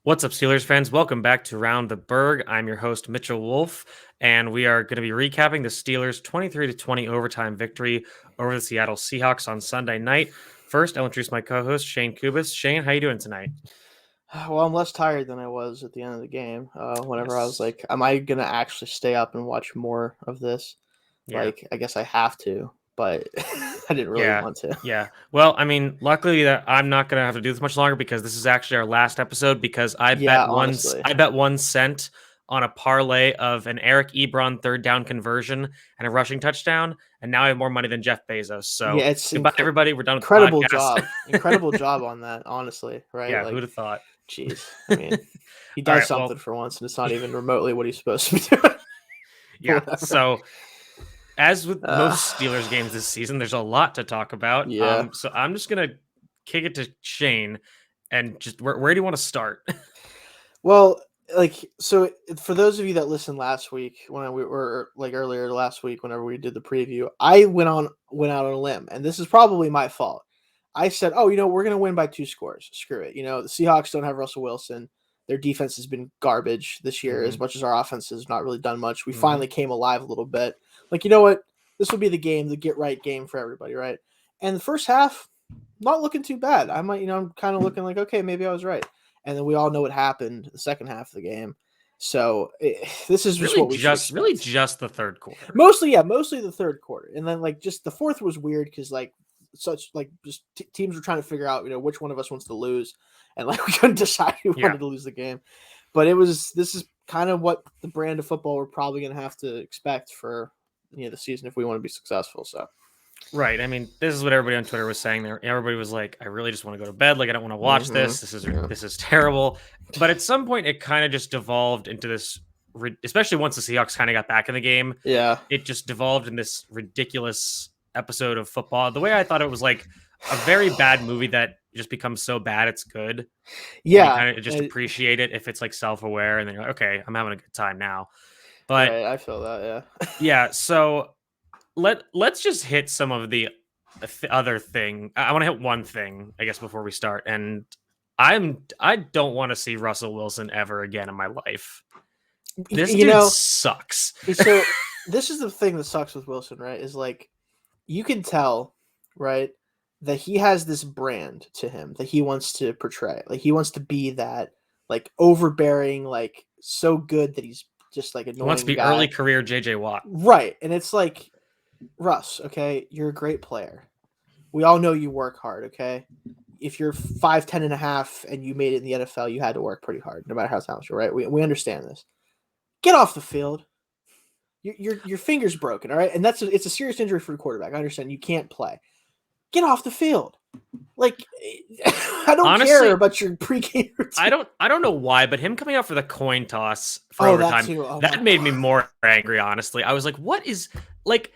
What's up, Steelers fans? Welcome back to Round the Burgh. I'm your host, Mitchell Wolf, and we are going to be recapping the Steelers' 23-20 overtime victory over the Seattle Seahawks on Sunday night. First, I'll introduce my co-host, Shane Kubis. Shane, how you doing tonight? Well, I'm less tired than I was at the end of the game. Whenever I was Yes. like, am I gonna actually stay up and watch more of this? Yeah. Like, I guess I have to, but I didn't really Yeah. want to. Yeah. Well, I mean, luckily that I'm not going to have to do this much longer because this is actually our last episode because Yeah, honestly. I bet 1 cent on a parlay of an Eric Ebron third down conversion and a rushing touchdown, and now I have more money than Jeff Bezos. So Yeah, it's goodbye, everybody. We're done with the incredible podcast. job. Incredible job on that, honestly, right? Yeah, Like, who'd have thought? jeez. I mean, he All does right. something Well, for once, and it's not even remotely what he's supposed to be doing. yeah. Whatever. So as with Uh, most Steelers games this season, there's a lot to talk about. yeah. So I'm just gonna kick it to Shane, and just where do you want to start? Well, so for those of you that listened last week when we were like earlier last week whenever we did the preview, I went out on a limb, and this is probably my fault. I said, "Oh, we're going to win by 2 scores. Screw it. The Seahawks don't have Russell Wilson. Their defense has been garbage this year as Mhm. much as our offense has not really done much. We Mhm. finally came alive a little bit. Like, you know what? This will be the game, the get right game for everybody, right?" And the first half, not looking too bad. I'm kind of looking like, okay, maybe I was right. And then we all know what happened the second half of the game. So this is just what we should Really expect. just the third quarter. Mostly the third quarter, and then like just the fourth was weird because just teams were trying to figure out which one of us wants to lose, and like we couldn't decide who Yeah. wanted to lose the game. But this is kind of what the brand of football we're probably going to have to expect for the season if we want to be successful. So Right. I mean, this is what everybody on Twitter was saying there. Everybody was like, I really just want to go to bed. Like, I don't want to watch mm-hmm. this. Yeah. This is terrible. But at some point it kind of just devolved into this, especially once the Seahawks kind of got back in the game, Yeah. it just devolved in this ridiculous episode of football. The way I thought it was like a very bad movie that just becomes so bad it's good. And you Yeah. kind of just appreciate it if it's like self-aware, and then you're like, okay, I'm having a good time now. But Right, I feel that, yeah. yeah, so let's just hit some of the other thing. I want to hit one thing, I guess, before we start. And I don't want to see Russell Wilson ever again in my life. This dude sucks. So this is the thing that sucks with Wilson, right? Is like you can tell, right, that he has this brand to him that he wants to portray. Like he wants to be that like overbearing, like so good that he's just like He wants to annoying be guy. early career JJ Watt. Right. And it's like, Russ, okay, you're a great player. We all know you work hard, okay? If you're 5'10" and a half and you made it in the NFL, you had to work pretty hard, no matter how talented you're, right? We understand this. Get off the field. Your finger's broken, all right? And it's a serious injury for a quarterback. I understand you can't play. Get off the field. Like I don't Honestly, care about your pregame routine. I don't know why, but him coming out for the coin toss for overtime, that made me more angry, honestly. I was like, what is like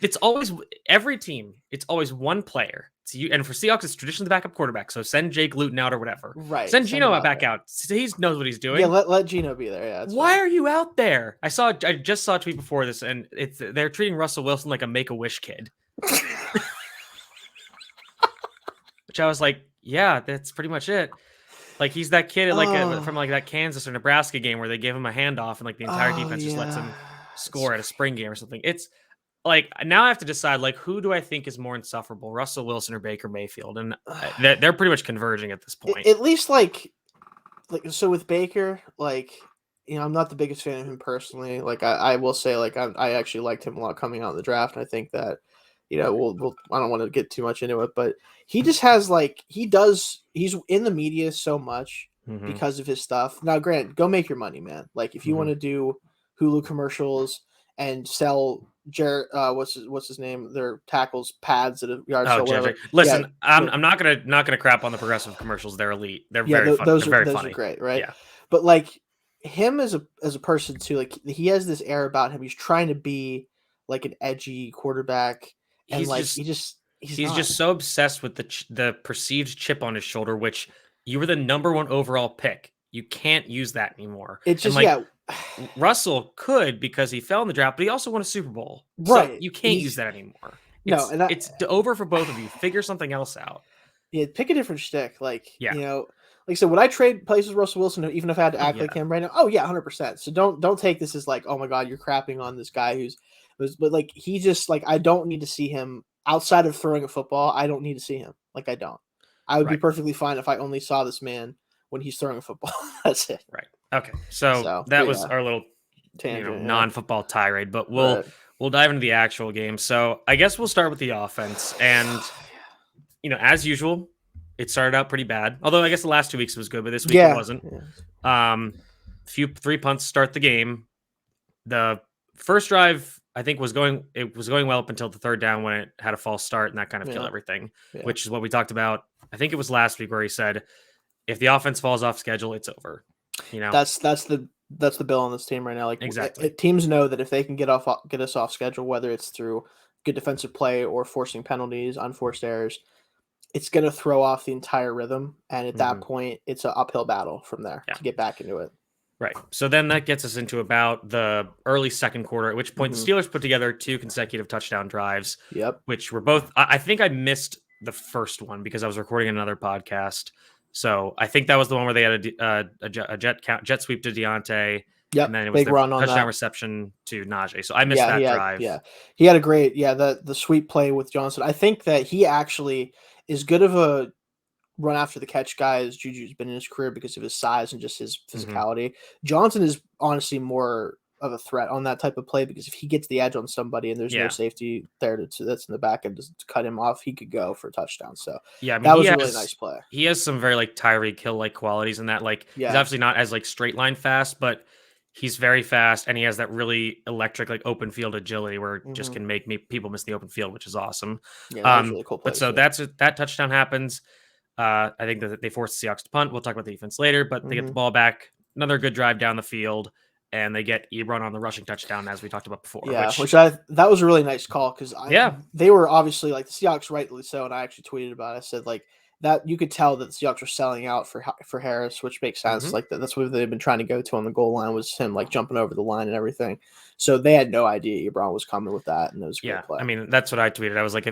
it's always every team, it's always one player. It's you, and for Seahawks, it's traditionally the backup quarterback. So send Jake Luton out or whatever. Right. Send Gino back out. He knows what he's doing. Yeah, let Gino be there. Yeah. Why are you out there? I just saw a tweet before this, and they're treating Russell Wilson like a Make-A-Wish kid. Which I was like, yeah, that's pretty much it. Like he's that kid from like that Kansas or Nebraska game where they give him a handoff and like the entire defense just lets him score at a spring game or something. It's like now I have to decide like who do I think is more insufferable, Russell Wilson or Baker Mayfield, and they're pretty much converging at this point. At least like so with Baker, like I'm not the biggest fan of him personally. Like I will say like I actually liked him a lot coming out in the draft, and I think that we'll I don't want to get too much into it, but he just has like he's in the media so much because of his stuff. Now, Grant, go make your money, man. Like if you want to do Hulu commercials and sell what's his name? Their tackles pads at a yard sale. Whatever. Listen, yeah, I'm not gonna crap on the progressive commercials. They're elite. They're very funny. Those are funny. Great, right? Yeah. But like him as a person too, like he has this air about him. He's trying to be like an edgy quarterback. And he's just so obsessed with the perceived chip on his shoulder, which you were the number 1 overall pick. You can't use that anymore. It's just Russell could because he fell in the draft, but he also won a Super Bowl. Right. So you can't use that anymore. It's over for both of you. Figure something else out. Yeah, pick a different shtick. Like like I said, would I trade places with Russell Wilson even if I had to Oh, act yeah. like him right now? Oh yeah, 100%. So don't take this as like, oh my god, you're crapping on this guy but like he just like I don't need to see him outside of throwing a football. I don't need to see him. Like I don't. I would be Right. perfectly fine if I only saw this man when he's throwing a football. That's it. Right. Okay. So So, that but was yeah, our little, tangent. Yeah, non-football tirade, but we'll right. we'll dive into the actual game. So I guess we'll start with the offense. And, as usual, it started out pretty bad. Although I guess the last 2 weeks was good, but this week it Yeah, wasn't. yeah, Three punts to start the game. The first drive, I think, was going well up until the third down when it had a false start, and that kind of killed yeah, everything, yeah. which is what we talked about. I think it was last week where he said, if the offense falls off schedule, it's over. That's the bill on this team right now. Like Exactly. teams know that if they can get us off schedule, whether it's through good defensive play or forcing penalties, unforced errors, it's going to throw off the entire rhythm. And at that Mhm. point, it's an uphill battle from there Yeah. to get back into it. Right. So then that gets us into about the early second quarter, at which point the Steelers put together 2 consecutive touchdown drives, Yep. which were both. I think I missed the first one because I was recording another podcast. So I think that was the one where they had a jet sweep to Deontay, and Yep. then it was Big the run on touchdown that. reception to Najee. So I missed Yeah, that drive. he had a great the sweep play with Johnson. I think that he actually is good of a run after the catch guy as Juju's been in his career because of his size and just his Mhm. physicality. Johnson is honestly more of a threat on that type of play because if he gets the edge on somebody and there's no Yeah. safety there that's in the back end to cut him off, he could go for a touchdown. So Yeah, I mean that was a really nice play. he has some very like Tyreek Hill like qualities in that. Like he's Yeah. obviously not as like straight line fast, but he's very fast and he has that really electric like open field agility where it just can make people miss the open field, which is awesome. Yeah, that was really cool play But so too. that touchdown happens. I think that they forced the Seahawks to punt. We'll talk about the defense later, but they get the ball back. Another good drive down the field, and they get Ebron on the rushing touchdown, as we talked about before. Yeah, that was a really nice call because they were obviously like the Seahawks, rightly so, and I actually tweeted about it. I said like that you could tell that the Seahawks were selling out for Harris, which makes sense. Like that's what they've been trying to go to on the goal line was him like jumping over the line and everything. So they had no idea Ebron was coming with that, and it was a great play. I mean that's what I tweeted. I was like,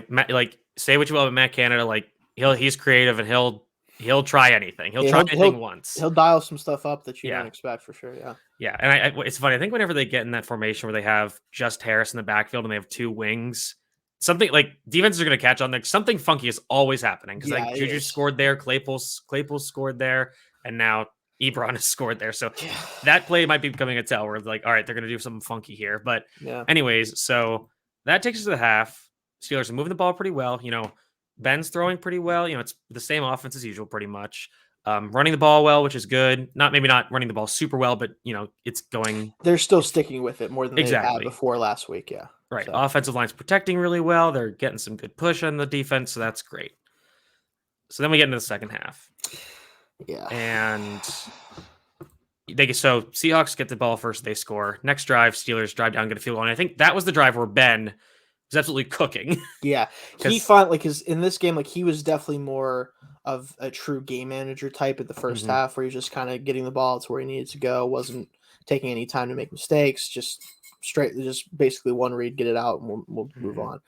say what you will about Matt Canada, like he's creative and he'll try anything. He'll try anything once. He'll dial some stuff up that you don't expect for sure. Yeah. Yeah, and it's funny. I think whenever they get in that formation where they have just Harris in the backfield and they have 2 wings, something like defenses are going to catch on. Like something funky is always happening because like Juju scored there, Claypool scored there, and now Ebron has scored there. So that play might be becoming a tell where like, all right, they're going to do something funky here. But anyways, so that takes us to the half. Steelers are moving the ball pretty well. Ben's throwing pretty well. It's the same offense as usual, pretty much. Running the ball well, which is good. Maybe not running the ball super well, but it's going. They're still sticking with it more than they had before last week. Yeah. Right. So. Offensive line's protecting really well. They're getting some good push on the defense, so that's great. So then we get into the second half. Yeah. And Seahawks get the ball first, they score. Next drive, Steelers drive down, get a field goal. And I think that was the drive where Ben was absolutely cooking. Yeah. He finally, because in this game, like he was definitely more of a true game manager type at the first half where he's just kind of getting the ball to where he needed to go, wasn't taking any time to make mistakes, just basically one read, get it out, and we'll move on.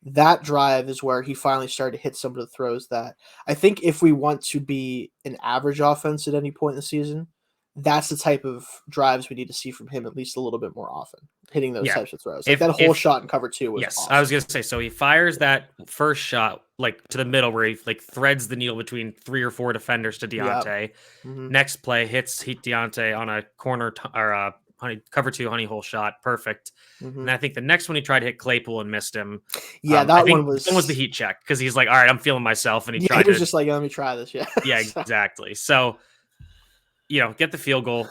That drive is where he finally started to hit some of the throws that I think if we want to be an average offense at any point in the season, that's the type of drives we need to see from him at least a little bit more often, hitting those types of throws. Like that whole shot in cover 2 was awesome. I was going to say, so he fires that first shot like to the middle where he like threads the needle between 3 or 4 defenders to Deontay. Next play hit Deontay on a corner or cover 2 honey hole shot. Perfect. And I think the next one he tried to hit Claypool and missed him. Yeah, that one was the heat check because he's like, all right, I'm feeling myself. And he was just like, let me try this. Yeah. Yeah, exactly. So, get the field goal.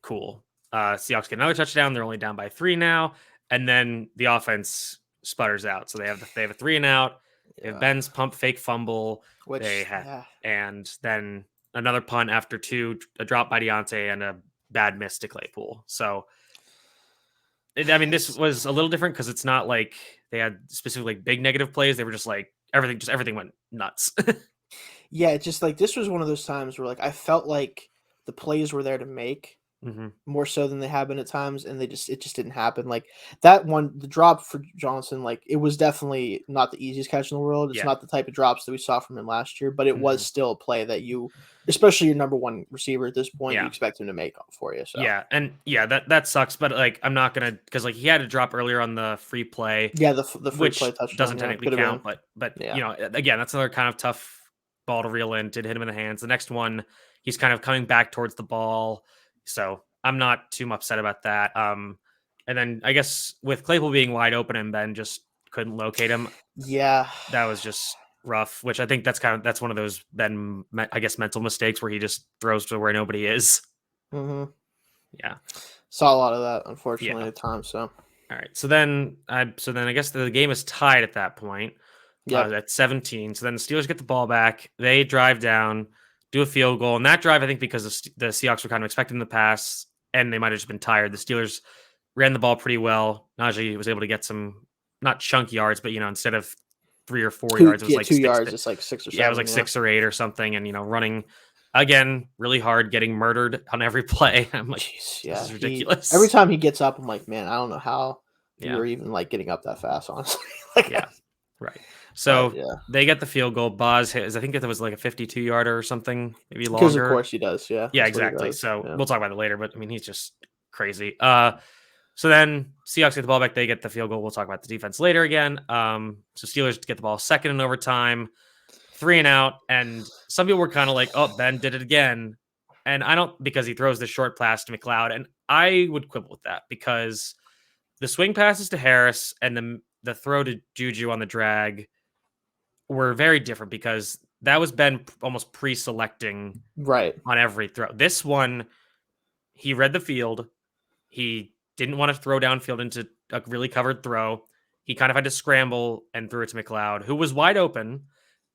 Cool. Seahawks get another touchdown. They're only down by 3 now. And then the offense sputters out. So they have a 3 and out. They have Ben's fake fumble. And then another punt after 2, a drop by Deontay and a bad miss to Claypool. So, this was a little different because it's not like they had specifically big negative plays. They were just like everything went nuts. Yeah, it's just like this was one of those times where like I felt like the plays were there to make, more so than they have been at times, and it just didn't happen. Like that one, the drop for Johnson, like it was definitely not the easiest catch in the world. It's Yeah. not the type of drops that we saw from him last year, but it was Mhm. still a play that you, especially your number one receiver at this point, you Yeah. expect him to make for you. So Yeah, and yeah, that sucks, but, like, I'm not gonna because like, he had a drop earlier on the free play, yeah, the free play which touchdown, doesn't yeah, technically could have count, been, but, yeah. again, that's another kind of tough ball to reel in, did hit him in the hands. The next one, he's kind of coming back towards the ball, so I'm not too upset about that. And then I guess with Claypool being wide open and Ben just couldn't locate him, Yeah. that was just rough, which I think that's one of those I guess, mental mistakes where he just throws to where nobody is. Mhm. Yeah. Saw a lot of that, unfortunately, Yeah. at times, so All right. So then I guess the game is tied at that point. yep. At 17. So then the Steelers get the ball back. They drive down, do a field goal. And that drive, I think, because the Seahawks were kind of expecting the pass and they might have just been tired. The Steelers ran the ball pretty well. Najee was able to get some not chunk yards, but instead of 3 or 4 yards, it was like 2 six. yards, it's like 6 or Yeah, it was 7, like yeah. 6 or 8 or something, and running again really hard, getting murdered on every play. I'm like, Jeez, this yeah, is every ridiculous. time he gets up, I'm like, "Man, I don't know how you Yeah, were even, like, getting up that fast, honestly." Like, yeah, right. but So yeah, they get the field goal. Boz hit. I think it was like a 52-yarder or something, maybe because of longer. course he does, yeah, Yeah, that's what he exactly. does, So yeah. we'll talk about it later, but I mean, he's just crazy. So then Seahawks get the ball back. They get the field goal. We'll talk about the defense later again. So Steelers get the ball second in overtime, 3 and out. And some people were kind of like, oh, Ben did it again. And I don't, because he throws the short pass to McLeod. And I would quibble with that because the swing passes to Harris and the throw to Juju on the drag were very different because that was Ben almost pre-selecting Right. on every throw. This one, he read the field. He didn't want to throw downfield into a really covered throw. He kind of had to scramble and threw it to McLeod, who was wide open.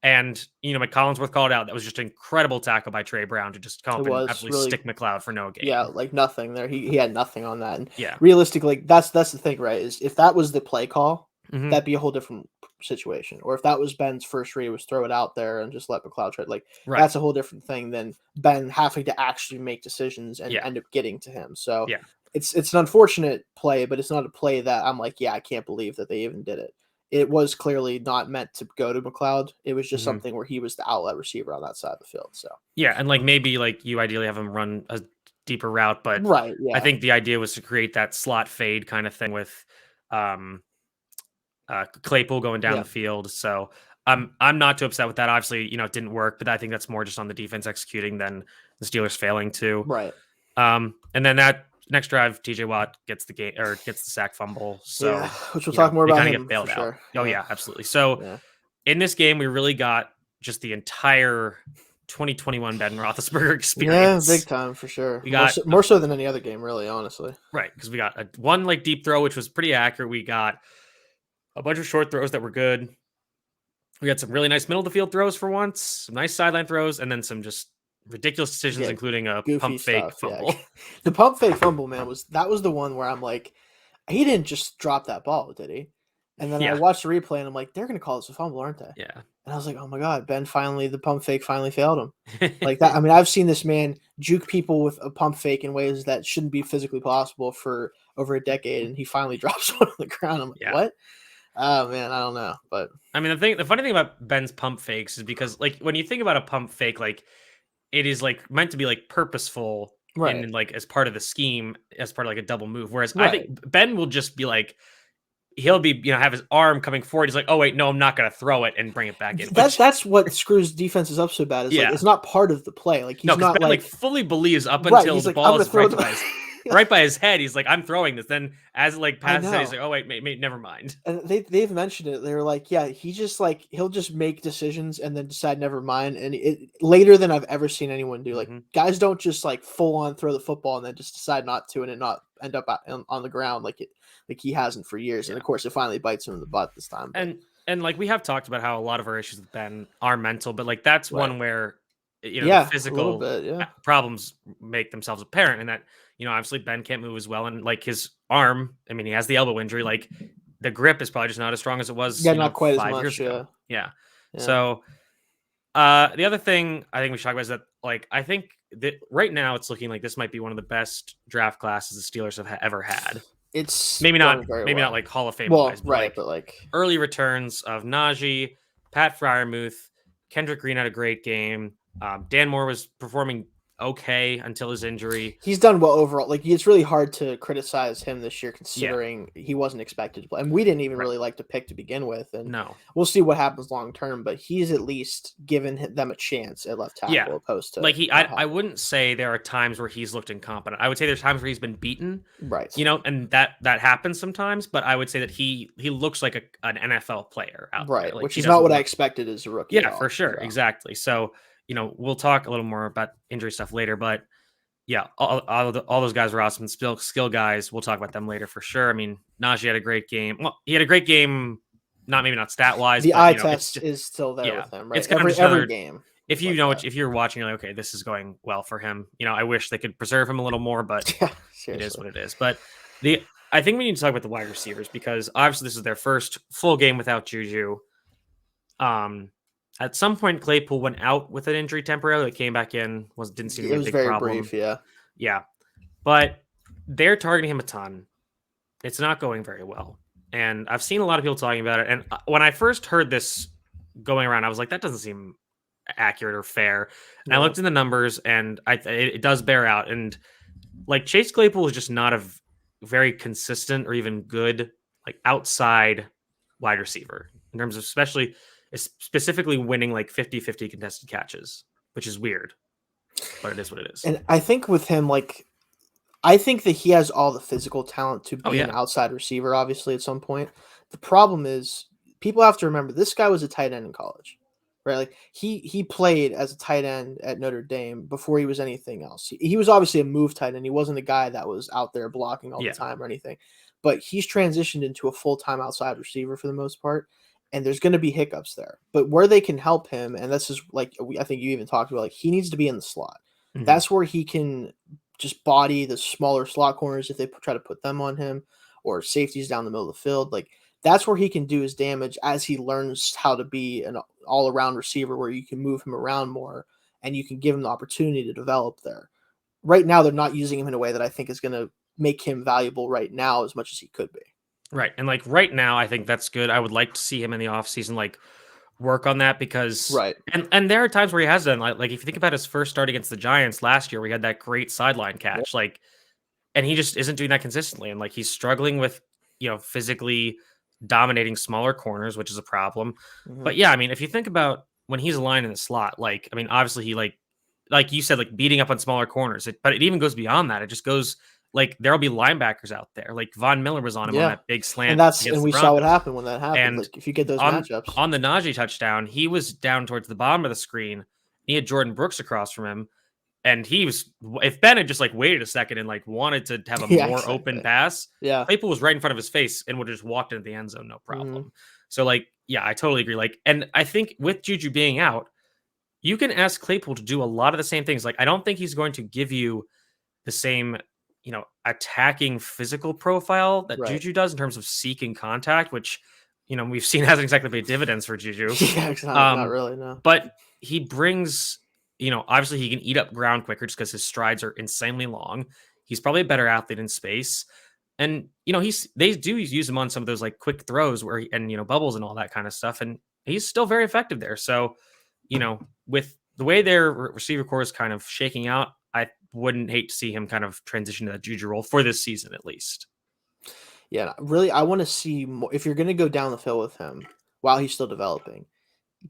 And, McCollinsworth called out. That was just an incredible tackle by Trey Brown to just come It up and was absolutely really stick McLeod for no yeah, gain. like, nothing there, he had nothing on that, and Yeah. realistically, that's the thing, right, is if that was the play call, Hmm. that'd be a whole different situation, or if that was Ben's first read was throw it out there and just let McLeod try like, Right. that's a whole different thing than Ben having to actually make decisions and Yeah. end up getting to him, so Yeah. it's an unfortunate play, but it's not a play that I'm like, "Yeah, I can't believe that they even did it." It was clearly not meant to go to McLeod, it was just Hmm. something where he was the outlet receiver on that side of the field, so Yeah. And like maybe like you ideally have him run a deeper route, but right, I yeah, think the idea was to create that slot fade kind of thing with um Claypool going down yeah, the field. So I'm not too upset with that. Obviously, it didn't work, but I think that's more just on the defense executing than the Steelers failing to. right. And then that next drive, TJ Watt gets the game or gets the sack fumble. Yeah, So, which we'll talk more they about kind of get him for bailed out. sure. Oh Yeah, yeah, absolutely. So yeah, in this game, we really got just the entire 2021 Ben Roethlisberger yeah, big experience. time for sure. We got More so than any other game, really. Honestly, right because we got one like deep throw, which was pretty accurate. We got a bunch of short throws that were good. We had some really nice middle of the field throws for once, some nice sideline throws, and then some just ridiculous decisions, yeah, including a goofy pump fake stuff. Yeah, fumble. the pump fake fumble, man, was the one where I'm like, he didn't just drop that ball, did he? And then I Yeah, watched the replay, and I'm like, they're gonna call this a fumble, aren't they? yeah. And I was like, oh my god, the pump fake finally failed him. Like that. I mean, I've seen this man juke people with a pump fake in ways that shouldn't be physically possible for over a decade, and he finally drops one on the ground. I'm like, Yeah. what? Oh man, I don't know, but I mean, the funny thing about Ben's pump fakes is because, like, when you think about a pump fake, like, it is like meant to be like purposeful right, in like as part of the scheme, as part of like a double move. Whereas I right. think Ben will just be like, he'll be, have his arm coming forward. He's like, oh wait, no, I'm not gonna throw it and bring it back in. That's Which, that's what screws defenses up so bad. Is like yeah, it's not part of the play. Like no, he's because not Ben like like fully believes up right. until He's the like I'm ball gonna is throw right the. by right by his head. He's like, I'm throwing this. Then as it like I passes, he's know. like, oh wait, never mind. And they've mentioned it. They're like, yeah, he just like he'll just make decisions and then decide never mind. And it later than I've ever seen anyone do. Like Hmm. guys don't just like full on throw the football and then just decide not to and it not end up on the ground like he hasn't for years. And Yeah. of course, it finally bites him in the butt this time. But And like we have talked about how a lot of our issues with Ben are mental, but like that's right, one where the yeah, a little physical bit, yeah, problems make themselves apparent, and that obviously Ben can't move as well, and like his arm, I mean, he has the elbow injury, like the grip is probably just not as strong as it was, yeah, not quite as 5 years much, ago. yeah, Yeah. yeah, So the other thing I think we should talk about is that like I think that right now it's looking like this might be one of the best draft classes the Steelers have ever had. It's Maybe not, going very maybe not well. like Hall of Fame Well, wise, but right, like but like early returns of Najee, Pat Fryermuth, Kendrick Green had a great game. Dan Moore was performing okay until his injury. he's done well overall. Like it's really hard to criticize him this year, Yeah, considering he wasn't expected to play, and we didn't even right. really like to pick to begin with. And No, we'll see what happens long term. But he's at least given them a chance at left yeah. tackle, opposed to Like not I having. wouldn't say there are times where he's looked incompetent. I would say there's times where he's been beaten, Right, and that happens sometimes. But I would say that he looks like an NFL player out there. right, Like which he is not doesn't what I look. expected as a rookie at Yeah, for all. sure, So exactly. So we'll talk a little more about injury stuff later, but yeah, all those guys were awesome. Skill guys. We'll talk about them later for sure. I mean, Najee had a great game. Well, he had a great game, maybe not stat wise, the but eye it's test just, is still there yeah, with him, right? it's kind of just Every another. game If is like that. if you're watching, you're like, okay, this is going well for him. I wish they could preserve him a little more, but Yeah, it is seriously. what it is. But I think we need to talk about the wide receivers because obviously this is their first full game without Juju. At some point, Claypool went out with an injury temporarily. Came back in, didn't seem to It be a was big very problem. brief, yeah. Yeah, but they're targeting him a ton. It's not going very well, and I've seen a lot of people talking about it. And when I first heard this going around, I was like, that doesn't seem accurate or fair. And I No. looked in the numbers, and it does bear out. And like Chase Claypool is just not a very consistent or even good like outside wide receiver in terms of specifically winning like 50-50 contested catches, which is weird, but it is what it is. And I think with him, like I think that he has all the physical talent to Oh be an yeah, outside receiver, obviously, at some point. The problem is people have to remember this guy was a tight end in college. Right? Like he played as a tight end at Notre Dame before he was anything else. He was obviously a move tight end. He wasn't a guy that was out there blocking all the yeah, time or anything. But he's transitioned into a full-time outside receiver for the most part. And there's going to be hiccups there. But where they can help him, and this is like I think you even talked about, like he needs to be in the slot. hmm That's where he can just body the smaller slot corners if they try to put them on him, or safeties down the middle of the field. Like that's where he can do his damage as he learns how to be an all-around receiver where you can move him around more and you can give him the opportunity to develop there. Right now they're not using him in a way that I think is going to make him valuable right now as much as he could be. right. And like right now, I think that's good. I would like to see him in the offseason like work on that because Right. and there are times where he has done like if you think about his first start against the Giants last year, we had that great sideline Yep. catch. Like and he just isn't doing that consistently. And like he's struggling with, physically dominating smaller corners, which is a problem. Mm-hmm. But yeah, I mean, if you think about when he's aligned in the slot, like, I mean, obviously he like you said, like beating up on smaller corners, but it even goes beyond that. It just goes like there'll be linebackers out there. Like Von Miller was on him on Yeah. that big And slant that's and against the we saw what Broncos. happened when that happened. And Like if you get those on matchups. on the Najee touchdown, he was down towards the bottom of the screen. He had Jordan Brooks across from him. And he was, if Ben had just like waited a second and like wanted to have a Yeah, more open exactly. pass, Yeah. Claypool was right in front of his face and would have just walked into the end zone, no Mm-hmm. problem. So like, yeah, I totally agree. Like, and I think with Juju being out, you can ask Claypool to do a lot of the same things. Like, I don't think he's going to give you the same, attacking physical profile that Right. Juju does in terms of seeking contact, which, we've seen hasn't exactly paid dividends for Juju. Yeah, it's not Um, really, no. but he brings, obviously he can eat up ground quicker just because his strides are insanely long. He's probably a better athlete in space. And, they do use him on some of those like quick throws and bubbles and all that kind of stuff. And he's still very effective there. So, with the way their receiver core is kind of shaking out, I wouldn't hate to see him kind of transition to that Juju role for this season, at least. Yeah, really, I want to see more. If you're going to go down the field with him while he's still developing,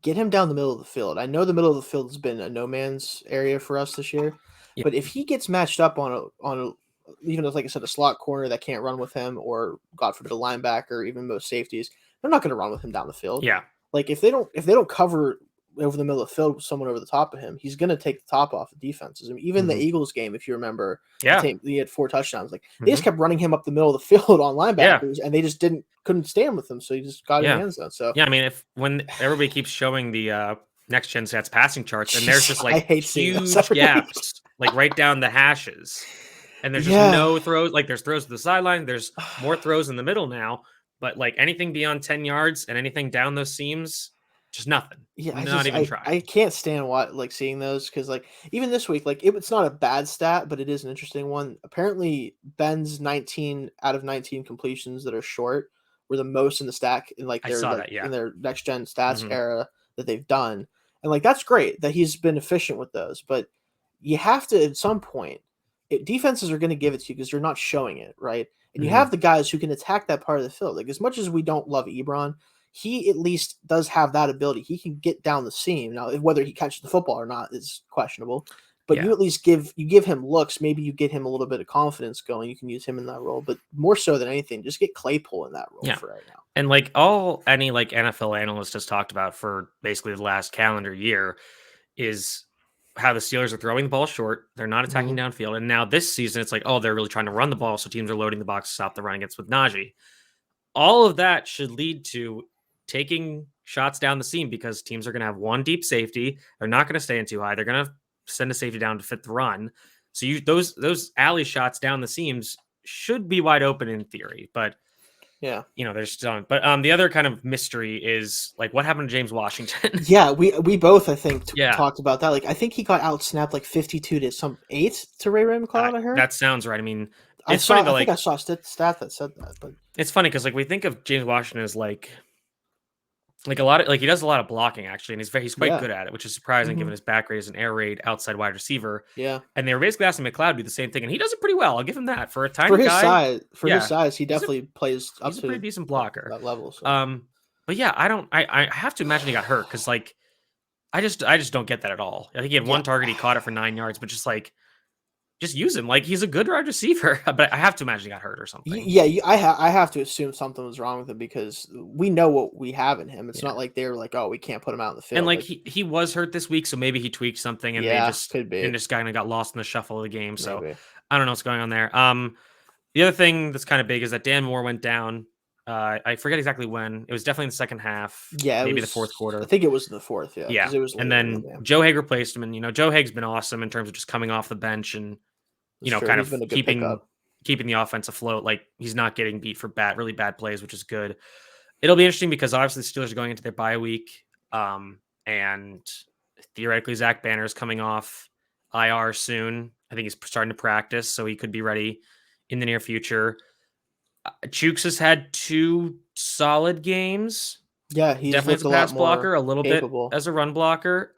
get him down the middle of the field. I know the middle of the field has been a no man's area for us this year, Yeah. but if he gets matched up on a even though, like I said, a slot corner that can't run with him, or God forbid a linebacker, even most safeties, they're not going to run with him down the field. Yeah. Like if they don't cover over the middle of the field with someone over the top of him, he's going to take the top off the defenses. I mean, even the Mhm. Eagles game, if you remember, Yeah. he had 4 touchdowns. Like they just Mhm. kept running him up the middle of the field on Yeah. linebackers, and they just couldn't stand with him, so he just got in Yeah. the end zone. So Yeah. I mean, when everybody keeps showing the next gen stats passing charts, and there's just I like hate seeing those huge every week. gaps, like right down the hashes. And there's just Yeah. no throws. Like there's throws to the sideline. There's more throws in the middle now. But like anything beyond 10 yards and anything down those seams, Just nothing. Yeah, Not even I trying. can't stand seeing those because like even this week, like it's not a bad stat, but it is an interesting one. Apparently, Ben's 19 out of 19 completions that are short were the most in the stack in I saw that, in yeah. their next gen stats Mhm. era that they've done, and like that's great that he's been efficient with those. But you have to at some point, defenses are going to give it to you because you're not showing it right, and you have Mhm. the guys who can attack that part of the field. Like as much as we don't love Ebron, he at least does have that ability. He can get down the seam. Now, whether he catches the football or not is questionable. But you Yeah. at least give him looks. Maybe you get him a little bit of confidence going. You can use him in that role. But more so than anything, just get Claypool in that role Yeah. for right now. And, like, all any, like, NFL analyst has talked about for basically the last calendar year is how the Steelers are throwing the ball short, they're not attacking Mhm. downfield, and now this season, it's like, "Oh, they're really trying to run the ball, so teams are loading the box to stop the run against with Najee." All of that should lead to taking shots down the seam because teams are gonna have 1 deep safety, they're not gonna stay in too high, they're gonna send a safety down to fit the run. So you those alley shots down the seams should be wide open in theory, but Yeah. there's still but, the other kind of mystery is, like, what happened to James Washington? Yeah, we both I think Yeah, talked about that. Like I think he got out snapped like 52 to some 8 to Ray McCloud. I heard. that sounds right. I mean, it's funny though, I think I like, saw a stat that said that, but it's funny because like, we think of James Washington as, like, a lot of like, he does a lot of blocking, actually, and he's quite yeah. good at it, which is surprising given Mhm. his back rate as an air raid outside wide receiver, Yeah. and they were basically asking McLeod to do the same thing, and he does it pretty well, I'll give him that. For a tiny guy, For his yeah, size, he he's a definitely plays up he's a pretty to decent blocker. that level. So Um, but yeah, I don't I have to imagine he got hurt because like, I just don't get that at all. I think he had yeah. 1 target, he caught it for 9 yards, but just like, just use him. Like, he's a good wide receiver, but I have to imagine he got hurt or something. Yeah, I have to assume something was wrong with him because we know what we have in him. It's Yeah. not like they're like, oh, we can't put him out in the And, field. like, Like, he was hurt this week, so maybe he tweaked something and they yeah, just could be, kinda got lost in the shuffle of the game, so maybe. I don't know what's going on there. The other thing that's kinda big is that Dan Moore went down. I forget exactly when. It was definitely in the second half, Yeah, it maybe the fourth was. I quarter. think it was in the fourth. Yeah, Yeah, because it was and later in the then game. Joe Haeg replaced him, and, Joe Haeg's been awesome in terms of just coming off the bench and, It's true. kind He's of been a good keeping pickup. the offense afloat, like, he's not getting beat for really bad plays, which is good. It'll be interesting because obviously the Steelers are going into their bye week, and theoretically Zach Banner is coming off IR soon. I think he's starting to practice, so he could be ready in the near future. Chooks has had 2 solid games, Yeah, he's definitely as looked a a lot pass more blocker, a little bit capable. as a run blocker.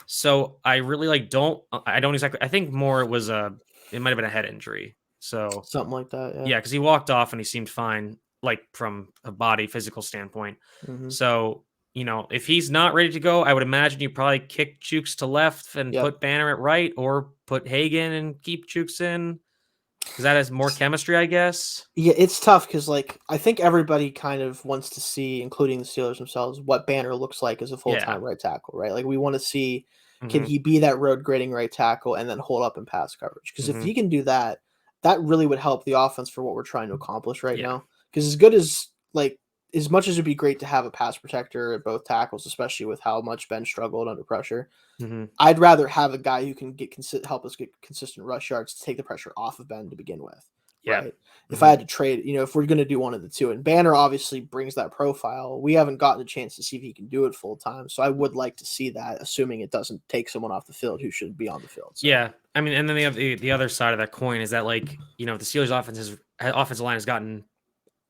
So I really like don't I don't exactly I think more it was it might have been a head injury. So Something like that. Yeah. yeah, because he walked off and he seemed fine, like from a body physical standpoint. Hmm. So, if he's not ready to go, I would imagine you probably kick Chooks to left and Yep. put Banner at right, or put Hagen and keep Chooks in because that has more chemistry, I guess. Yeah, it's tough because like I think everybody kind of wants to see, including the Steelers themselves, what Banner looks like as a full Yeah. time right tackle, right? Like we want to see can Hmm. he be that road grading right tackle and then hold up in pass coverage? Because if Hmm. he can do that, that really would help the offense for what we're trying to accomplish right Yeah. now. Because as good as like as much as it'd be great to have a pass protector at both tackles, especially with how much Ben struggled under pressure, Hmm. I'd rather have a guy who can help us get consistent rush yards to take the pressure off of Ben to begin with, Yeah. right? If I Hmm. had to trade, if we're going to do one of the two, and Banner obviously brings that profile, we haven't gotten a chance to see if he can do it full time. So I would like to see that, assuming it doesn't take someone off the field who should be on the field. So Yeah. I mean, and then the other side of that coin is that, like, the Steelers offensive line has gotten,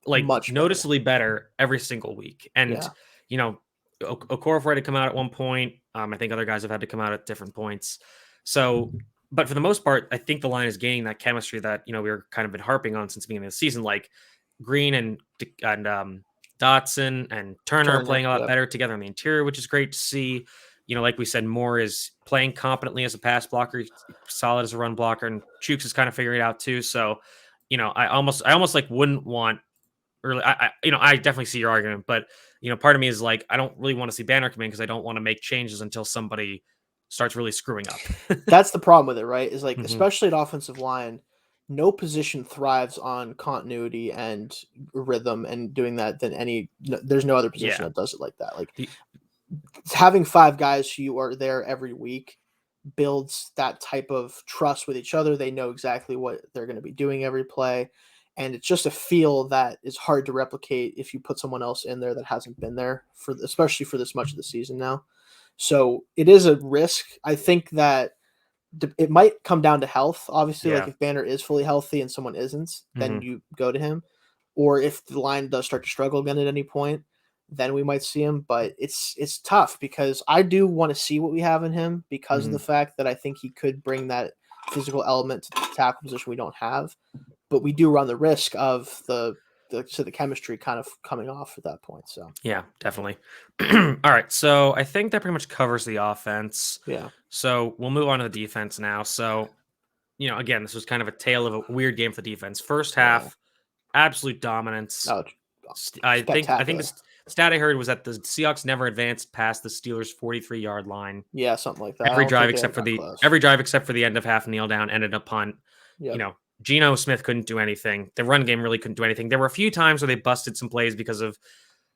like, much better. noticeably better every single week. And, Yeah. you know, Okorafor had to come out at one point. I think other guys have had to come out at different points. So, but for the most part, I think the line is gaining that chemistry that, we were kind of been harping on since the beginning of the season. Like Green and Dotson and Turner are Turner. playing a lot Yep. better together in the interior, which is great to see. Like we said, Moore is playing competently as a pass blocker, he's solid as a run blocker, and Chooks is kind of figuring it out too. So, I almost like wouldn't want really. I definitely see your argument, but part of me is like, I don't really want to see Banner come in because I don't want to make changes until somebody starts really screwing up. That's the problem with it, right? Is like, Hmm. especially at offensive line, no position thrives on continuity and rhythm and doing that than there's no other position Yeah. that does it like that. Like The, having 5 guys who are there every week builds that type of trust with each other. They know exactly what they're going to be doing every play. And it's just a feel that is hard to replicate if you put someone else in there that hasn't been there especially for this much of the season now. So it is a risk. I think that it might come down to health. Obviously, like Yeah. if Banner is fully healthy and someone isn't, then Mhm. you go to him. Or if the line does start to struggle again at any point, then we might see him. But it's tough because I do want to see what we have in him because of the Mhm. fact that I think he could bring that physical element to the tackle position we don't have. But we do run the risk of the chemistry kind of coming off at that point. So Yeah, definitely. All right, so I think that pretty much covers the offense. yeah, So we'll move on to the defense now. So, again, this was kind of a tale of a weird game for the defense. First yeah, half, absolute dominance. no, I think the spectacular. stat I heard was that the Seahawks never advanced past the Steelers' 43-yard line. Yeah, something like that. I don't think they ever got close. Every drive except for the end of half kneel down ended a punt. You Yep. know, Geno Smith couldn't do anything. The run game really couldn't do anything. There were a few times where they busted some plays because of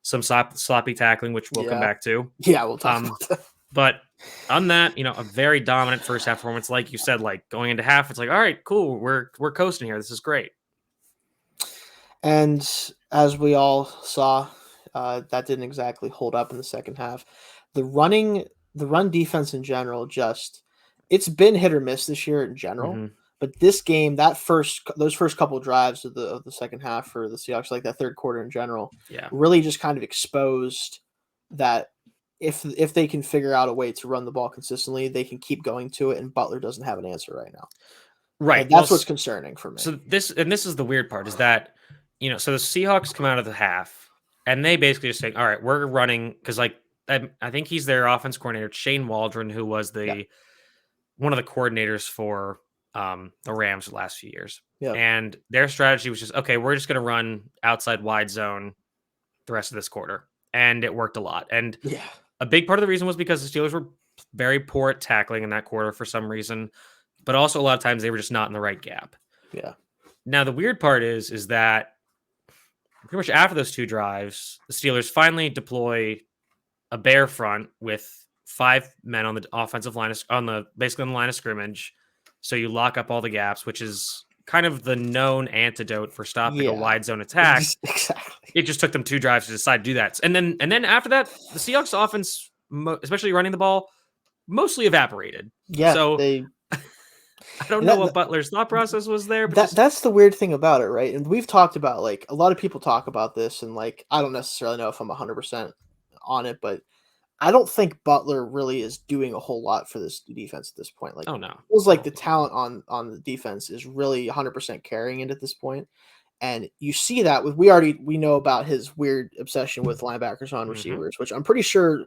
some sloppy tackling, which we'll come Yeah. back to. Yeah, we'll talk about that. But on that, a very dominant first half performance. Like you said, like going into half, it's like, all right, cool, we're coasting here. This is great. And as we all saw, that didn't exactly hold up in the second half. The run defense in general, it's been hit or miss this year in general. Mm-hmm. But this game, those first couple of drives of the second half for the Seahawks, like that third quarter in general, Yeah, really just kind of exposed that if they can figure out a way to run the ball consistently, they can keep going to it. And Butler doesn't have an answer right now. right. And that's what's concerning for me. So this is the weird part is that so the Seahawks come out of the half and they basically just say, all right, we're running because like I think he's their offense coordinator, Shane Waldron, who was one of the coordinators for the Rams the last few years. Yeah. And their strategy was just, okay, we're just going to run outside wide zone the rest of this quarter. And it worked a lot. And Yeah. a big part of the reason was because the Steelers were very poor at tackling in that quarter for some reason. But also a lot of times they were just not in the right gap. Yeah. Now, the weird part is that pretty much after those two drives, the Steelers finally deploy a bear front with 5 men on the offensive line, basically on the line of scrimmage. So you lock up all the gaps, which is kind of the known antidote for stopping a wide zone attack. Exactly. It just took them 2 drives to decide to do that. And then after that, the Seahawks offense, especially running the ball, mostly evaporated. Yeah. So I don't know what Butler's thought process was there. But that's the weird thing about it, right? And we've talked about, like, a lot of people talk about this, and like I don't necessarily know if I'm 100% on it, but I don't think Butler really is doing a whole lot for this defense at this point. Like, oh no, it feels like the talent on the defense is really 100% carrying it at this point. And you see that we know about his weird obsession with linebackers on receivers, which I'm pretty sure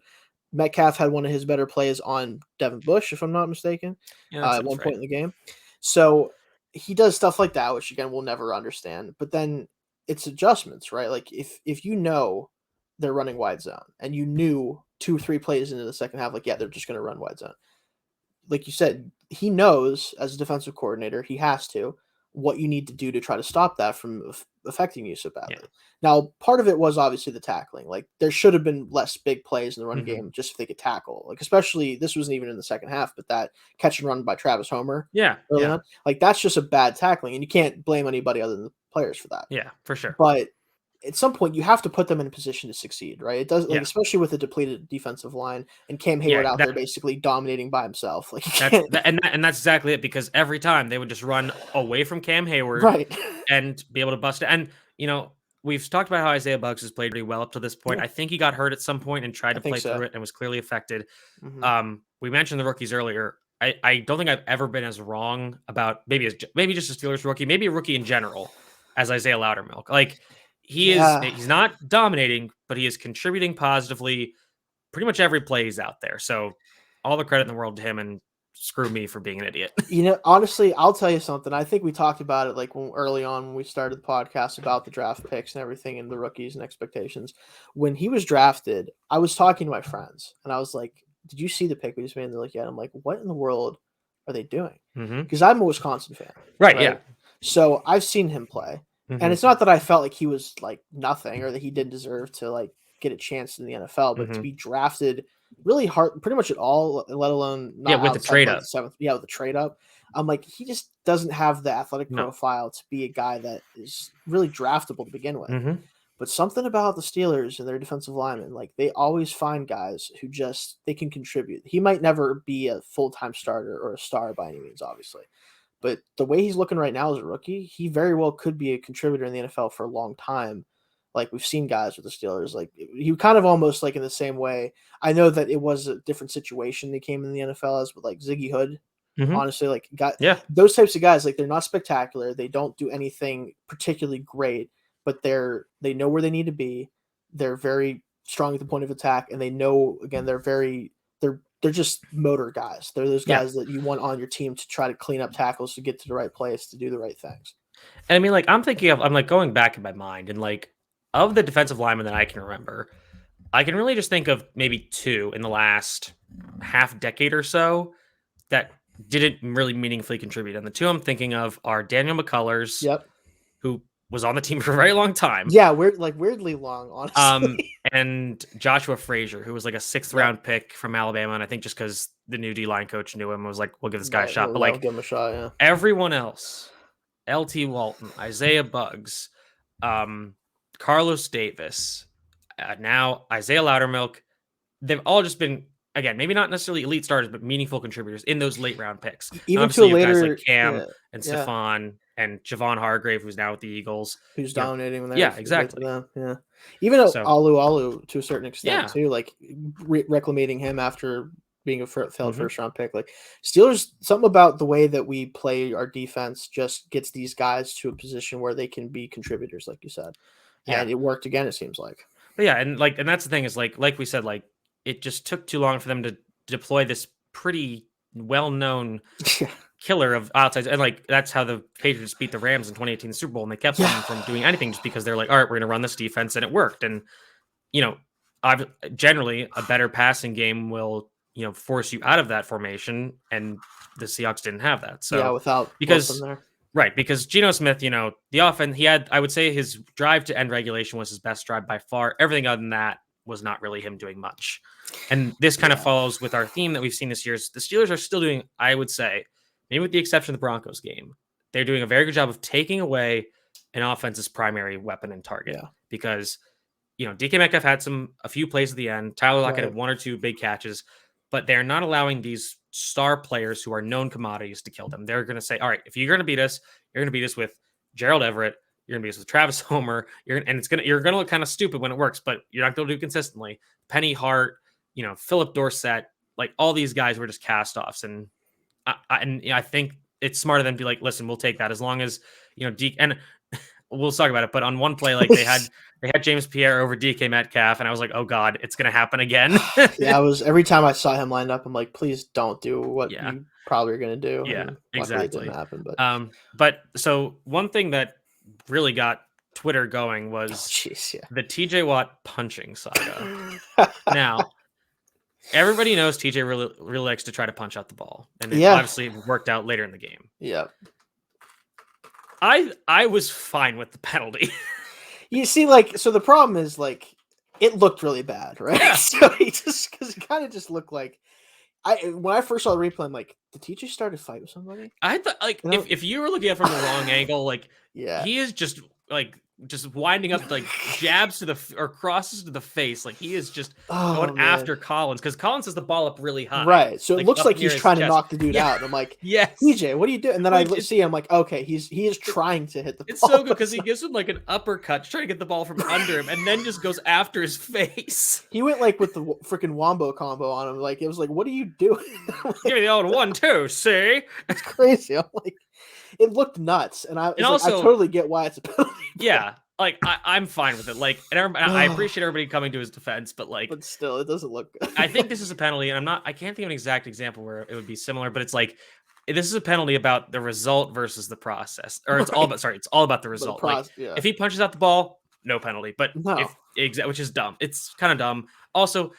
Metcalf had one of his better plays on Devin Bush, if I'm not mistaken, at one point in the game. So he does stuff like that, which again we'll never understand. But then it's adjustments, right? Like if you know they're running wide zone and you knew 2 or 3 plays into the second half, like, yeah, they're just going to run wide zone. Like you said, he knows as a defensive coordinator, he has to, what you need to do to try to stop that from affecting you so badly. Yeah. Now, part of it was obviously the tackling. Like, there should have been less big plays in the running game just if they could tackle. Like, especially, this wasn't even in the second half, but that catch and run by Travis Homer early on, like, that's just a bad tackling, and you can't blame anybody other than the players for that. Yeah, for sure. But at some point, you have to put them in a position to succeed, right? It does, like, especially with a depleted defensive line and Cam Hayward out there basically dominating by himself. Like, and that's exactly it, because every time they would just run away from Cam Hayward, right, and be able to bust it. And we've talked about how Isaiah Buggs has played pretty well up to this point. I think he got hurt at some point and tried to play through it and was clearly affected. We mentioned the rookies earlier. I don't think I've ever been as wrong about maybe just a Steelers rookie, maybe a rookie in general, as Isaiah Loudermilk. Like, he's not dominating, but he is contributing positively pretty much every play he's out there. So all the credit in the world to him, and screw me for being an idiot. Honestly, I'll tell you something. I think we talked about it like early on when we started the podcast about the draft picks and everything and the rookies and expectations. When he was drafted, I was talking to my friends and I was like, did you see the pick we just made? And they're like, yeah. And I'm like, what in the world are they doing? Because I'm a Wisconsin fan. Right, yeah. So I've seen him play. And it's not that I felt like he was like nothing or that he didn't deserve to like get a chance in the NFL, but to be drafted really hard, pretty much at all, let alone Yeah, not with the outside of trade like up. the seventh. Yeah, with the trade up. I'm like, he just doesn't have the athletic No. profile to be a guy that is really draftable to begin with. Mm-hmm. But something about the Steelers and their defensive linemen, like they always find guys who just they can contribute. He might never be a full-time starter or a star by any means, obviously. But the way he's looking right now as a rookie, he very well could be a contributor in the NFL for a long time. Like we've seen guys with the Steelers, like he kind of almost like in the same way. I know that it was a different situation they came in the NFL as, with like Ziggy Hood. Mm-hmm. Honestly, like got Yeah. those types of guys, like they're not spectacular. They don't do anything particularly great, but they know where they need to be. They're very strong at the point of attack, and they know again they're just motor guys. They're those Yeah. guys that you want on your team to try to clean up tackles, to get to the right place, to do the right things. And I mean, like, I'm like going back in my mind, and like of the defensive linemen that I can remember, I can really just think of maybe two in the last half decade or so that didn't really meaningfully contribute. And the two I'm thinking of are Daniel McCullers, Yep. who was on the team for a very long time. Yeah, weirdly long, honestly. And Joshua Frazier, who was like a sixth round pick from Alabama, and I think just because the new D line coach knew him, was like, "We'll give this guy a shot." But We'll like give him a shot. Yeah. everyone else, LT Walton, Isaiah Buggs, Carlos Davis, now Isaiah Loudermilk, they've all just been, again, maybe not necessarily elite starters, but meaningful contributors in those late round picks. Even obviously, to a you have guys later, like Cam yeah, and yeah, Stephon and Javon Hargrave, who's now with the Eagles. who's You know, dominating when they're yeah, with exactly. them. Yeah, even So Alu to a certain extent yeah, too, like reclamating him after being a failed hmm first round pick. Like Steelers, something about the way that we play our defense just gets these guys to a position where they can be contributors, like you said, yeah, and it worked again. It seems like. but yeah, and that's the thing is like we said, like it just took too long for them to deploy this pretty well known killer of outsides, and like that's how the Patriots beat the Rams in 2018 Super Bowl, and they kept them from doing anything just because they're like, all right, we're gonna run this defense, and it worked. And you know, I've generally a better passing game will force you out of that formation, and the Seahawks didn't have that. Yeah, So without Wilson because there. right, because Geno Smith, the offense he had, I would say his drive to end regulation was his best drive by far. Everything other than that was not really him doing much. And this kind of follows with our theme that we've seen this year. The Steelers are still doing, I would say, maybe with the exception of the Broncos game, they're doing a very good job of taking away an offense's primary weapon and target. Yeah. Because, DK Metcalf had a few plays at the end. Tyler Lockett had one or two big catches, but they're not allowing these star players who are known commodities to kill them. They're going to say, all right, if you're going to beat us, you're going to beat us with Gerald Everett. You're going to beat us with Travis Homer. You're going to look kind of stupid when it works, but you're not going to do it consistently. Penny Hart, Philip Dorsett, like all these guys were just cast-offs. And I think it's smarter than to be like, listen, we'll take that as long as, and we'll talk about it. But on one play, like they had James Pierre over DK Metcalf, and I was like, oh God, it's going to happen again. Yeah, every time I saw him lined up, I'm like, please don't do what Yeah. you probably are going to do. Yeah, and exactly. It didn't happen, but so one thing that really got Twitter going was the TJ Watt punching saga. Now, everybody knows TJ really likes to try to punch out the ball, and it obviously worked out later in the game. Yeah. I was fine with the penalty. You see, so the problem is, it looked really bad, right? Yeah. So because it kind of just looked like, when I first saw the replay, I'm like, did TJ start a fight with somebody? I thought, if you were looking at it from the wrong angle, he is just winding up jabs or crosses to the face. Like he is just going after Collins, because Collins has the ball up really high. Right. So it looks like he's trying to knock the dude out. And I'm like, yes, TJ, what are you doing? And then I see him like, okay, he is trying to hit the ball. It's so good because he gives him an uppercut, trying to get the ball from under him, and then just goes after his face. He went with the freaking wombo combo on him. Like it was like, what are you doing? Give me the old 1-2, see? It's crazy. I'm like, it looked nuts, and I totally get why it's a penalty. Yeah, I'm fine with it. And I appreciate everybody coming to his defense, but still, it doesn't look good. I think this is a penalty, and I can't think of an exact example where it would be similar, but it's this is a penalty about the result versus the process, or it's all about the result. If he punches out the ball, no penalty, but which is dumb. It's kind of dumb. Also,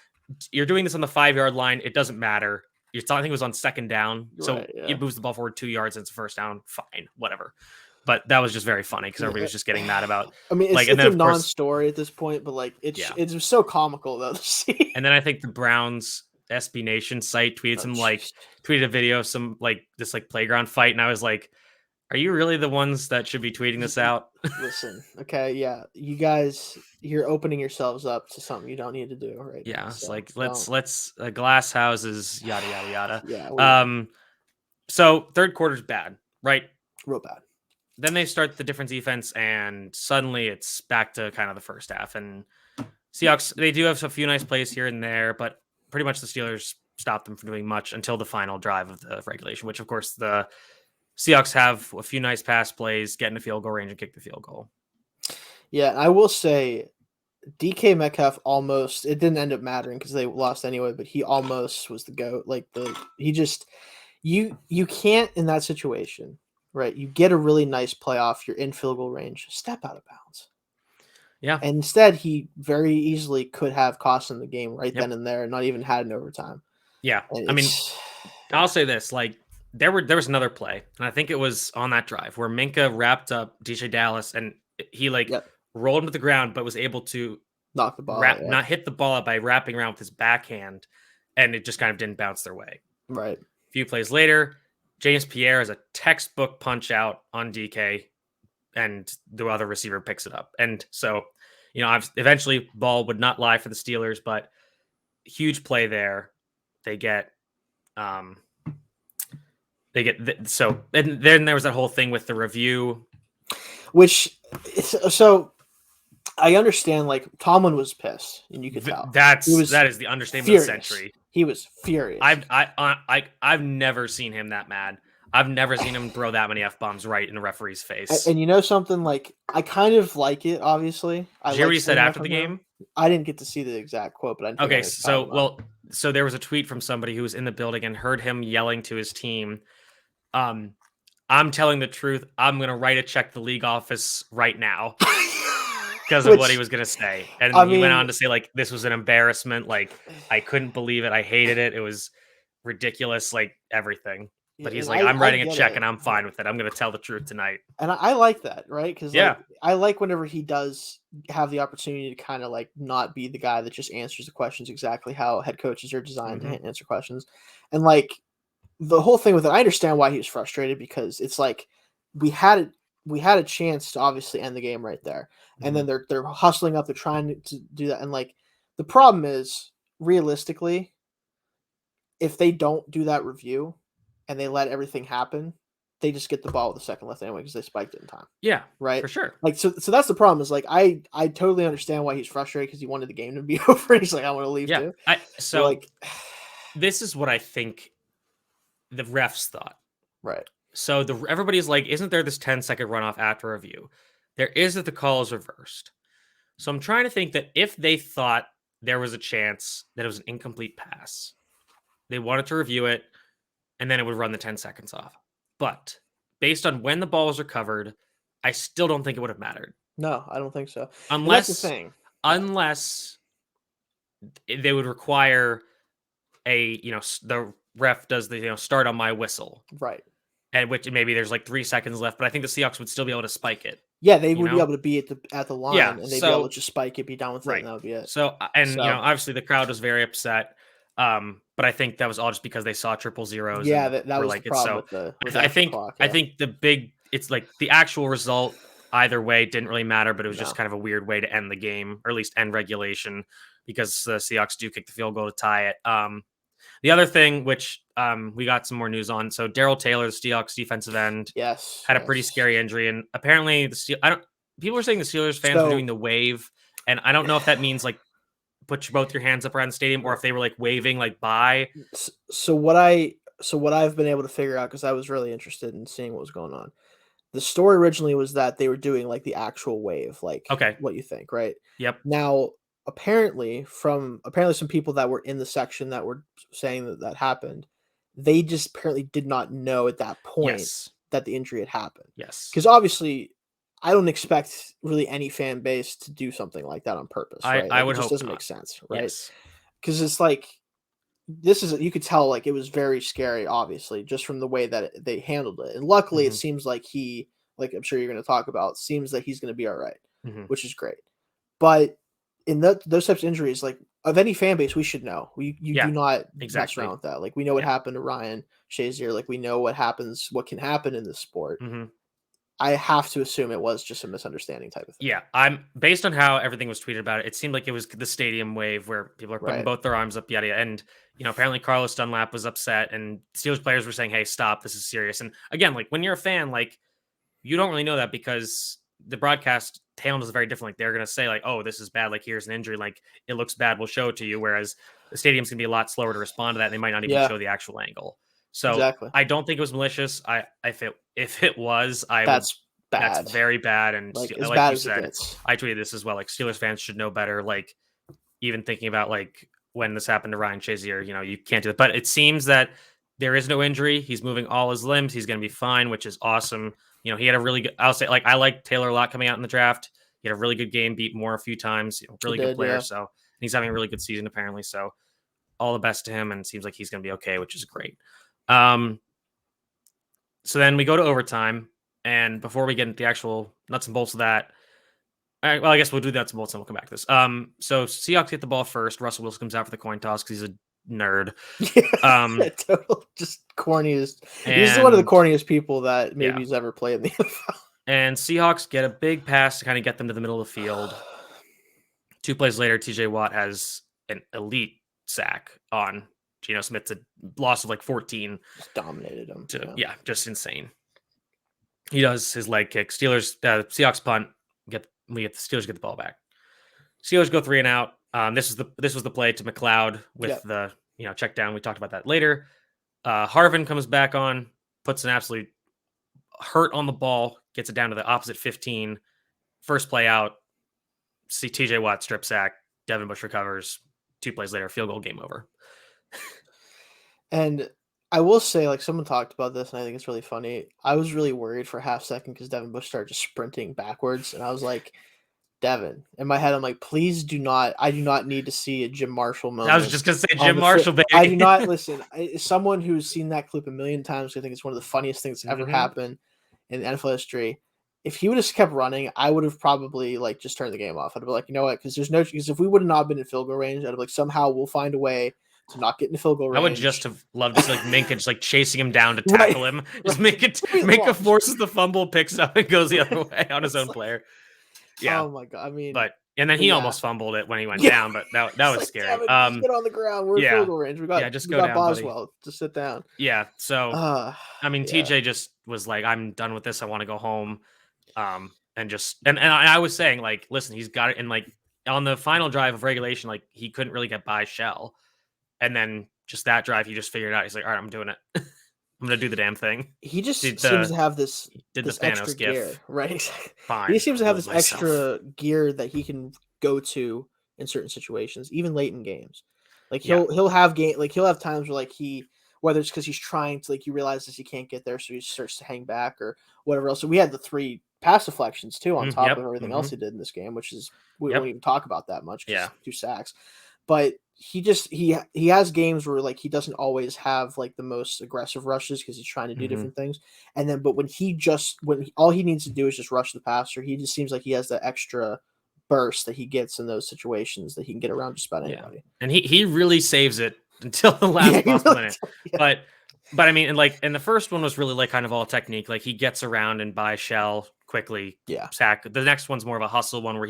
you're doing this on the 5-yard line. It doesn't matter. I think it was on second down. So it moves the ball forward 2 yards and it's a first down. Fine, whatever. but that was just very funny because everybody Yeah. was just getting mad about I mean, like, and it's then a of course, non-story at this point, but like yeah. it's so comical though to see. And then I think the Browns SB Nation site tweeted Oh, some jeez. like tweeted a video of some like this like playground fight, and I was like, "Are you really the ones that should be tweeting this out?" Listen, okay, yeah, you guys, you're opening yourselves up to something you don't need to do right now. Yeah, it's So like don't. let's glass houses, yada yada yada. Yeah, Um, so third quarter's bad, right? real bad. Then they start the different defense, and suddenly it's back to kind of the first half. And Seahawks, they do have a few nice plays here and there, but pretty much the Steelers stopped them from doing much until the final drive of the regulation, which of course the Seahawks have a few nice pass plays, get in the field goal range and kick the field goal. Yeah, I will say DK Metcalf almost, it didn't end up mattering because they lost anyway, but he almost was the GOAT. Like he just, you can't in that situation, right? You get a really nice playoff, you're in field goal range, step out of bounds. Yeah. And instead, he very easily could have cost him the game right Yep. then and there, not even had an overtime. Yeah. And I mean, I'll say this, like there was another play, and I think it was on that drive where Minka wrapped up DJ Dallas and he like yep, rolled him to the ground, but was able to knock the ball out, yeah. not hit the ball out by wrapping around with his backhand, and it just kind of didn't bounce their way. Right. A few plays later, James Pierre has a textbook punch out on DK, and the other receiver picks it up. And so, eventually ball would not lie for the Steelers, but huge play there. They get, and then there was that whole thing with the review, which so I understand. Like Tomlin was pissed, and you could tell that is the understatement furious. of the century. He was furious. I've never seen him that mad. I've never seen him throw that many F-bombs right in the referee's face. And you know something, like I kind of like it. Obviously, Did you hear what he said after the game? I didn't get to see the exact quote, but I okay. So there was a tweet from somebody who was in the building and heard him yelling to his team, "I'm telling the truth. I'm going to write a check to the league office right now." Because of what he was going to say. And he went on to say, like, this was an embarrassment. Like, I couldn't believe it. I hated it. It was ridiculous, like, everything. But he's like, I'm writing a check and I'm fine with it. I'm going to tell the truth tonight. And I like that, right? Because I like whenever he does have the opportunity to kind of, like, not be the guy that just answers the questions exactly how head coaches are designed to answer questions. And, like, the whole thing with it, I understand why he was frustrated because it's like we had a chance to obviously end the game right there. And then they're hustling up, they're trying to do that. And like the problem is realistically, if they don't do that review and they let everything happen, they just get the ball with a second left anyway because they spiked it in time. Yeah, right. For sure. Like so that's the problem. Is like I totally understand why he's frustrated because he wanted the game to be over. He's like, I want to leave too. So like this is what I think the refs thought. Right. So everybody's like, isn't there this 10-second runoff after review? There is if the call is reversed. So I'm trying to think that if they thought there was a chance that it was an incomplete pass, they wanted to review it, and then it would run the 10 seconds off. But based on when the ball was recovered, I still don't think it would have mattered. No, I don't think so. Unless that's the thing. Unless they would require the ref does the start on my whistle. Right. And which maybe there's like 3 seconds left, but I think the Seahawks would still be able to spike it. Yeah, they would be able to be at the line, and they'd be able to just spike it, be done with it, and that would be it. So, obviously the crowd was very upset, but I think that was all just because they saw triple zeros. Yeah, that was like the problem with the I think clock, I think it's like the actual result either way didn't really matter, but it was just kind of a weird way to end the game, or at least end regulation, because the Seahawks do kick the field goal to tie it. The other thing, which we got some more news on, so Darrell Taylor, the Seahawks defensive end, had a pretty scary injury, and apparently people were saying the Steelers fans were doing the wave, and I don't know if that means like put both your hands up around the stadium, or if they were like waving like bye. So what I've been able to figure out, because I was really interested in seeing what was going on. The story originally was that they were doing like the actual wave, like what you think, right? Yep. Now apparently some people that were in the section that were saying that happened, they just apparently did not know at that point that the injury had happened. Yes. Because obviously I don't expect really any fan base to do something like that on purpose. Right? I would hope it just doesn't not. make sense, right? Because it's like you could tell like it was very scary, obviously, just from the way that they handled it. And luckily it seems like he like I'm sure you're going to talk about, seems that he's going to be all right, Mhm. which is great. But in those types of injuries, like of any fan base, we should know. You do Yeah, not mess around exactly. with that. Like we know what Yeah. happened to Ryan Shazier. Like we know what can happen in this sport. Mhm. I have to assume it was just a misunderstanding type of thing. Yeah, I'm based on how everything was tweeted about it. It seemed like it was the stadium wave where people are putting Right. both their arms up, yada yada. And apparently Carlos Dunlap was upset, and Steelers players were saying, "Hey, stop! This is serious." And again, like when you're a fan, like you don't really know that because the broadcast handles it very different. Like they're gonna say, like, "Oh, this is bad. Like here's an injury. Like it looks bad. We'll show it to you." Whereas the stadium's gonna be a lot slower to respond to that. And they might not even Yeah, show the actual angle. So exactly. I don't think it was malicious. If it was, I would. That's That's bad. very bad. And Like as like bad you as it said, gets. I tweeted this as well. Like Steelers fans should know better. Like even thinking about like when this happened to Ryan Shazier, you can't do it. But it seems that there is no injury. He's moving all his limbs. He's going to be fine, which is awesome. He had a really good. I'll say like I like Taylor a lot coming out in the draft. He had a really good game, beat Moore a few times. He Really good did, player. yeah. So he's having a really good season apparently. So all the best to him, and it seems like he's going to be okay, which is great. So then we go to overtime, and before we get into the actual nuts and bolts of that, well, I guess we'll do nuts and bolts and we'll come back to this. So Seahawks get the ball first. Russell Wilson comes out for the coin toss because he's a nerd. Yeah, total just corniest. He's one of the And corniest people that maybe yeah, he's ever played in the NFL. and Seahawks get a big pass to kind of get them to the middle of the field. 2 plays later, TJ Watt has an elite sack on Geno Smith's a loss of like 14. Just dominated him. Just insane. He does his leg kick. Seahawks punt. The Steelers get the ball back. Steelers go 3 and out. This was the play to McLeod with the check down. We talked about that later. Harvin comes back on, puts an absolute hurt on the ball, gets it down to the opposite 15. First play out. See TJ Watt strip sack. Devin Bush recovers. 2 plays later, field goal, game over. And I will say, like someone talked about this, and I think it's really funny. I was really worried for a half second because Devin Bush started just sprinting backwards, and I was like, Devin. In my head, I'm like, please do not. I do not need to see a Jim Marshall moment. I was just gonna say Jim Marshall, baby. I do not listen. As someone who's seen that clip a million times, I think it's one of the funniest things that's ever happened in NFL history. If he would have kept running, I would have probably like just turned the game off. I'd be like, you know what? Because if we would have not been in field goal range, I'd be like, somehow we'll find a way to not get in the field goal range. I would just have loved to see like Minka just like chasing him down to tackle him. Just Minka forces the fumble, picks up, and goes the other way on his own player. Yeah. Oh my god. I mean, and then he almost fumbled it when he went down, but that was like, scary. Just get on the ground. We're in field goal range. We got just we go got down, Boswell. buddy. Just sit down. Yeah. So I mean, yeah. TJ just was like, I'm done with this. I want to go home. And I was saying, like, listen, he's got it. And like on the final drive of regulation, like he couldn't really get by Shell. And then just that drive, he just figured it out. He's like, all right, I'm doing it. I'm gonna do the damn thing. He just seems to have this extra Thanos gear, gif. right? Fine. He seems to have this extra gear that he can go to in certain situations, even late in games. Like he'll have he'll have times where like whether it's because he's trying to he realizes he can't get there, so he starts to hang back or whatever else. So we had the 3 pass deflections too on top of everything else he did in this game, which is we won't even talk about that much. 2 sacks, but he has games where like he doesn't always have like the most aggressive rushes because he's trying to do different things, and then but when all he needs to do is just rush the passer, he just seems like he has the extra burst that he gets in those situations that he can get around just about anybody. And he really saves it until the last possible minute. But I mean, and the first one was really like kind of all technique. Like he gets around and by Shell quickly, sack. The next one's more of a hustle one where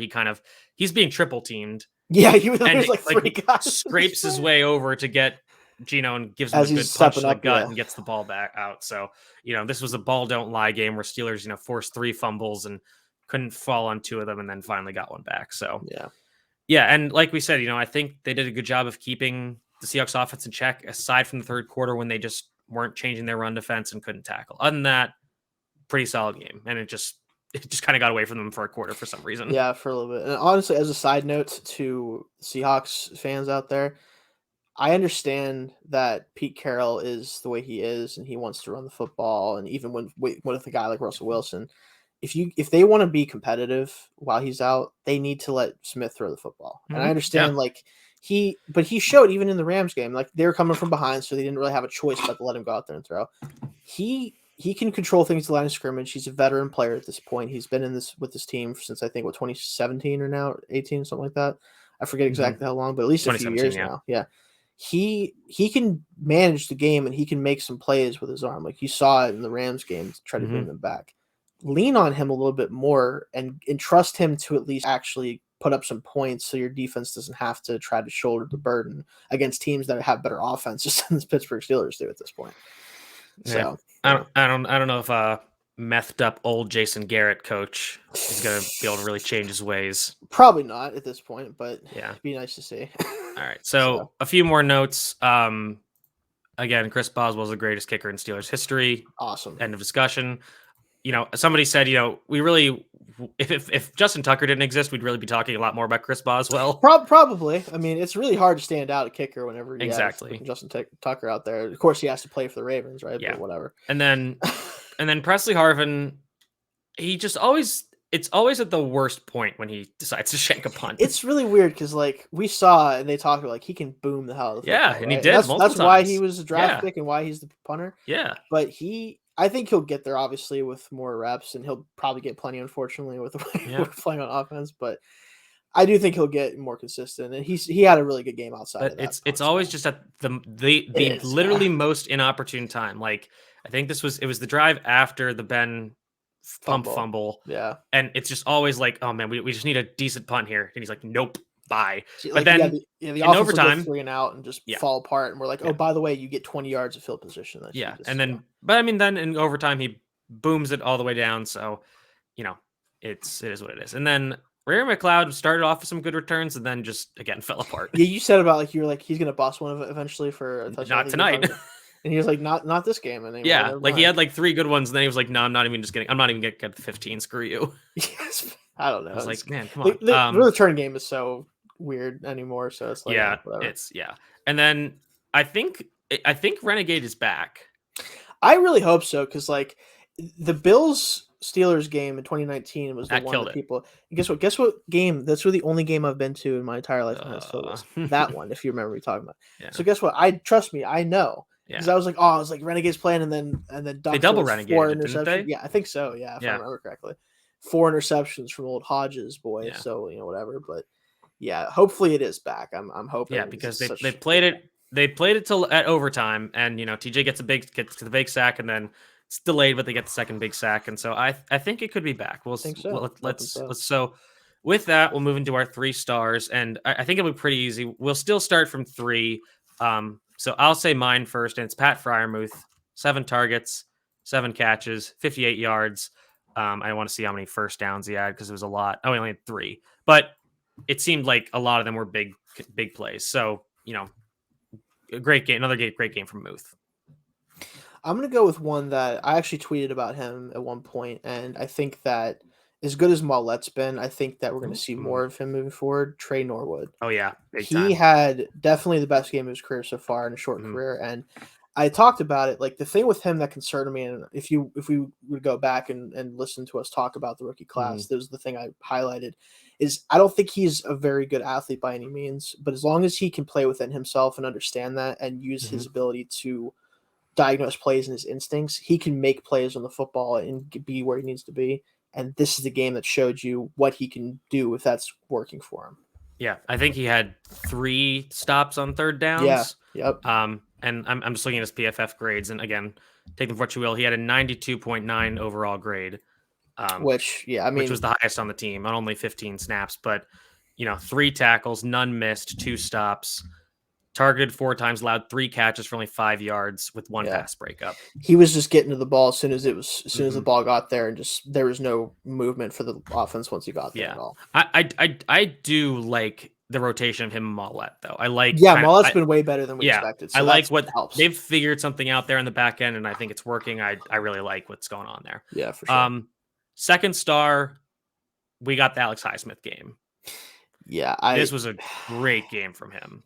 he's being triple teamed. Yeah, there's like 3 guys. Scrapes his way over to get Geno and gives him a good punch to the gut and gets the ball back out. So, this was a ball don't lie game where Steelers, forced 3 fumbles and couldn't fall on 2 of them and then finally got one back. So, yeah. And like we said, I think they did a good job of keeping the Seahawks offense in check aside from the third quarter when they just weren't changing their run defense and couldn't tackle. Other than that, pretty solid game. And it just kind of got away from them for a quarter for some reason. Yeah, for a little bit. And honestly, as a side note to Seahawks fans out there, I understand that Pete Carroll is the way he is and he wants to run the football. And even when with a guy like Russell Wilson, if they want to be competitive while he's out, they need to let Smith throw the football. And I understand but he showed even in the Rams game, like they were coming from behind, so they didn't really have a choice but to let him go out there and throw. He he can control things to the line of scrimmage. He's a veteran player at this point. He's been in this with this team since I think 2017 or now 18, something like that. I forget exactly how long, but at least a few years now. Yeah. He can manage the game and he can make some plays with his arm. Like you saw it in the Rams game to try to bring them back. Lean on him a little bit more and trust him to at least actually put up some points so your defense doesn't have to try to shoulder the burden against teams that have better offenses than the Pittsburgh Steelers do at this point. So I don't know if methed up old Jason Garrett coach is going to be able to really change his ways. Probably not at this point, but yeah, it'd be nice to see. All right, so a few more notes. Again, Chris Boswell's the greatest kicker in Steelers history. Awesome. End of discussion. Somebody said, we really, if Justin Tucker didn't exist, we'd really be talking a lot more about Chris Boswell. Probably. I mean, it's really hard to stand out a kicker whenever you have Justin Tucker out there. Of course, he has to play for the Ravens, right? Yeah. But whatever. And then Presley Harvin, it's always at the worst point when he decides to shank a punt. It's really weird because we saw and they talked about he can boom the hell out of the football, and he right? did. That's why he was a draft pick and why he's the punter. Yeah, but I think he'll get there obviously with more reps, and he'll probably get plenty, unfortunately, with the way we're playing on offense. But I do think he'll get more consistent, and he had a really good game outside. But of that it's always just at the literally most inopportune time. Like I think it was the drive after the Ben fumble. Yeah, and it's just always like, oh man, we just need a decent punt here, and he's like, nope. Bye. But then the overtime 3 and out and just fall apart, and we're like, oh, by the way, you get 20 yards of field position. And then, but I mean, then in overtime he booms it all the way down. So, it is what it is. And then Ray McLeod started off with some good returns, and then just again fell apart. Yeah, you said about you were like he's gonna bust one eventually for a touchdown. Not tonight. And he was like, not this game. And he had 3 good ones, and then he was like, no, I'm not even gonna get 15. Screw you. Yes, I don't know. I was like, man, come on. The return game is so weird anymore, so it's like and then I think Renegade is back. I really hope so, because like the Bills Steelers game in 2019 was the one that people guess what game that's really the only game I've been to in my entire life was that one, if you remember me talking about. So guess what, I know because I was like Renegade's playing, and then they double Renegade, didn't they? Yeah, I think so, if I remember correctly. 4 interceptions from old Hodges, boy. So whatever, but yeah, hopefully it is back. I'm hoping. Yeah, because they played it. They played it till at overtime, and TJ gets the big sack, and then it's delayed, but they get the second big sack, and so I think it could be back. We'll think so. Let's so with that we'll move into our 3 stars, and I think it'll be pretty easy. We'll still start from 3. So I'll say mine first, and it's Pat Freiermuth. 7 targets, 7 catches, 58 yards. I want to see how many first downs he had because it was a lot. Oh, he only had 3, but it seemed like a lot of them were big plays. So, a great game, another great game from Muth. I'm going to go with one that I actually tweeted about him at one point, and I think that as good as Maulet's been, I think that we're going to see more of him moving forward. Trey Norwood. Oh, yeah. He had definitely the best game of his career so far in a short career, and I talked about it. Like the thing with him that concerned me, and if we would go back and listen to us talk about the rookie class, this was the thing I highlighted, is I don't think he's a very good athlete by any means, but as long as he can play within himself and understand that and use his ability to diagnose plays and his instincts, he can make plays on the football and be where he needs to be. And this is the game that showed you what he can do if that's working for him. Yeah, I think he had 3 stops on third downs. Yeah, yep. And I'm just looking at his PFF grades, and again, take them for what you will. He had a 92.9 overall grade, which was the highest on the team on only 15 snaps. But 3 tackles, none missed, 2 stops, targeted 4 times, allowed 3 catches for only 5 yards with 1 pass breakup. He was just getting to the ball as soon as the ball got there, and just there was no movement for the offense once he got there at all. I do like the rotation of him and Maulet, though. I like Maulet's been way better than we expected. So I like what helps. They've figured something out there in the back end, and I think it's working. I really like what's going on there. Yeah, for sure. Second star, we got the Alex Highsmith game. Yeah, this was a great game from him.